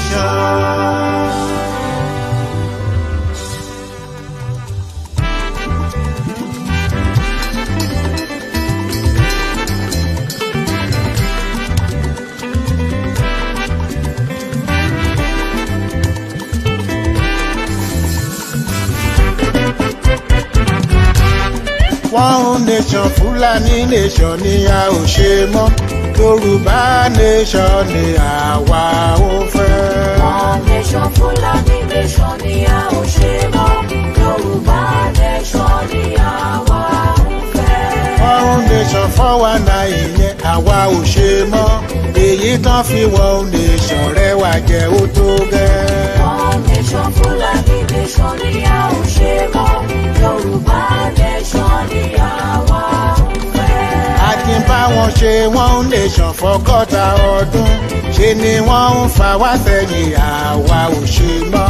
One nation, Fulani nation ni a ò ṣe mọ́. Yoruba nation ni àwa ò fẹ́. One nation, Fulani nation ni a ò ṣe mọ́. Yoruba nation ni àwa ò fẹ́. One nation, fọ́wọ́nà ìyẹn àwa ò ṣe mọ́. Èyí tán fi one nation rẹwà jẹ́ ó tó gẹ́. One nation, Fulani nation ni a ò ṣe mọ́. Yoruba nation ni àwa ò fẹ́. A ti bá wọn ṣe one nation fọ́gọ́ta ọdún. Ṣé ni wọ́n ń fa wá sẹ́yìn àwa ò ṣe mọ́.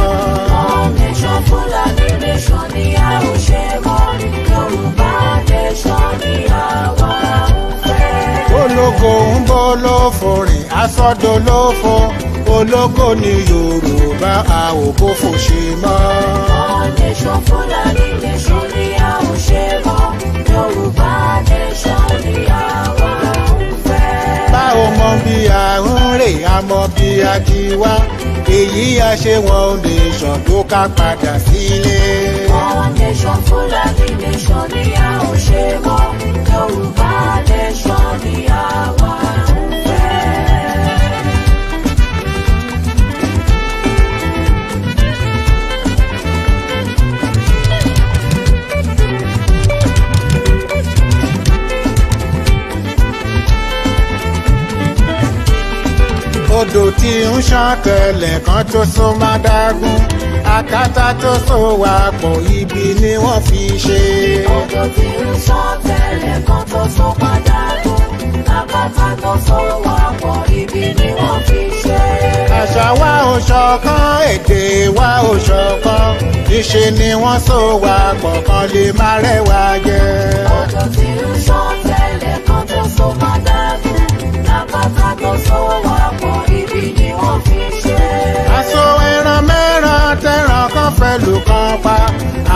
One nation, Fulani nation ni a ò ṣe mọ́. Yoruba nation ni àwa ò fẹ́. Ológo ń bọ́ lófo rìn asọ́dọ̀ lófo. Ológo ni Yorùbá a ò bófo ṣe mọ́. One nation, Fulani nation ni a ò ṣe mọ́. Yoruba nation ni àwa ò fẹ́. Bá o mọ bí a ń rè a mọ bí a ti wá. Èyí a ṣe one nation tó ká padà sílé. One nation, Fulani nation ni a ò ṣe mọ́. Yoruba nation ni àwa ò fẹ́. Odò tí ń ṣàn tẹ̀lẹ̀ kan tó so má dágún. Àkàtà tó so wà pọ̀ ibi ni wọ́n fi ṣe. Odò tí ń ṣàn tẹ̀lẹ̀ kan tó so padà gùn. Àkàtà tó so wà pọ̀ ibi ni wọ́n fi ṣe. Àṣà wa ò ṣọ̀kan, èdè wa ò ṣọ̀kan. Níṣe ni wọ́n so wà pọ̀ kan lè má rẹwà jẹ. Odò tí ń ṣàn tẹ̀lẹ̀ kan tó so padà gùn. Àkàtà tó so wà pọ̀ ibi ni wọ́n fi ṣe. Aṣọ ẹran mẹ́ran tẹran kan fẹ́ lù kan pa.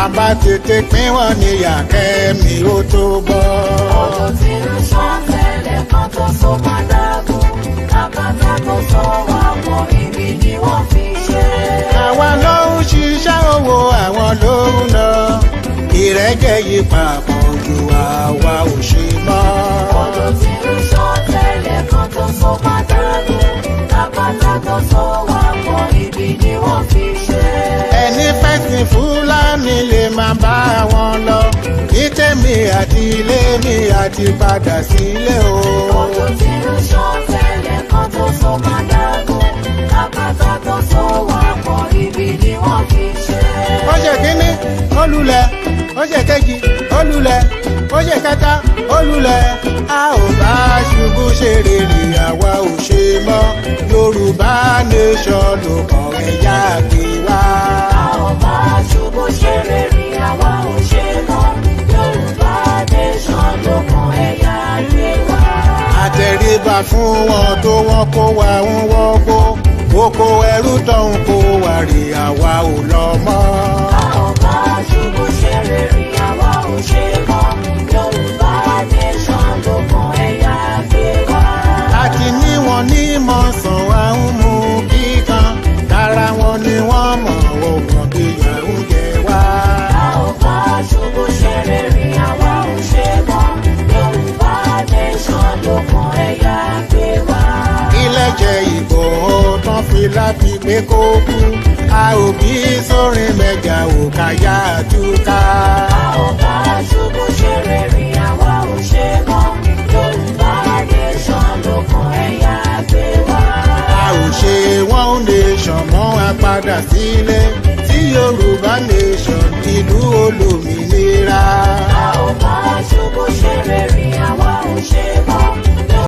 Àbá tètè pín wọn níyà kẹ́mi ó tó bọ́. Odò tí ń ṣàn tẹ̀lẹ̀ kan tó so padà gùn. Àkàtà tó so wà pọ̀ ibi ni wọ́n fi ṣe. Àwa ló ń ṣiṣẹ́ owó àwọn ló ń lọ. Ìrẹ́jẹ yìí papọ̀ ju àwa ò ṣe mọ́. Odò tí ń ṣàn tẹ̀lẹ̀ kan tó so padà gùn. Àkàtà tó so wà pọ̀ ibi ni wọ́n fi ṣe. Ẹni fẹ̀sìn Fúlàní lè máa bá wọn lọ. Ní tèmi àti ilé mi àti padà sílé o. Odò tí ń ṣàn tẹ̀lẹ̀ kan tó so padà gùn. Àkàtà tó so wà pọ̀ ibi ni wọ́n fi ṣe. Ó ṣe kínní, ó lulẹ̀, ó ṣe kejì, ó lulẹ̀, ó ṣe kẹta, ó lulẹ̀. A ò bá ṣubú ṣe rèrè àwa ò ṣe mọ́. Yorùbá nation ló kàn ẹ̀yà gbé wá. A ò bá ṣubú ṣe rere àwa ò ṣe mọ́. Yorùbá nation ló kàn ẹ̀yà gbé wá. Àtẹ̀ríba fún wọn tó wọ́n kó wa ń wọ́gbó. Oko ẹrú tó ń kó wa rè àwa ò lọ mọ́. A ò bá ṣubú ṣe rere àwa ò ṣe mọ́. Yorùbá nation ló kàn ẹ̀yà gbé wá. A ti ní wọn ní mọ̀sán wa ń mú kíkan. Dára wọn ni wọ́n mọ̀ ọ̀gbọ̀n bí yàrá ń jẹ láfi pé kó kú a ò bí sórin mẹ́jà ò káyà túká. a ò bá ṣubú ṣe rere àwa ò ṣe mọ́ Yorùbá nation lókun ẹ̀yà gbé wá. a ò ṣe one nation mọ́ a padà sílé tí Yorùbá nation ìlú olómìnira. a ò bá ṣubú ṣe rere àwa ò ṣe mọ́.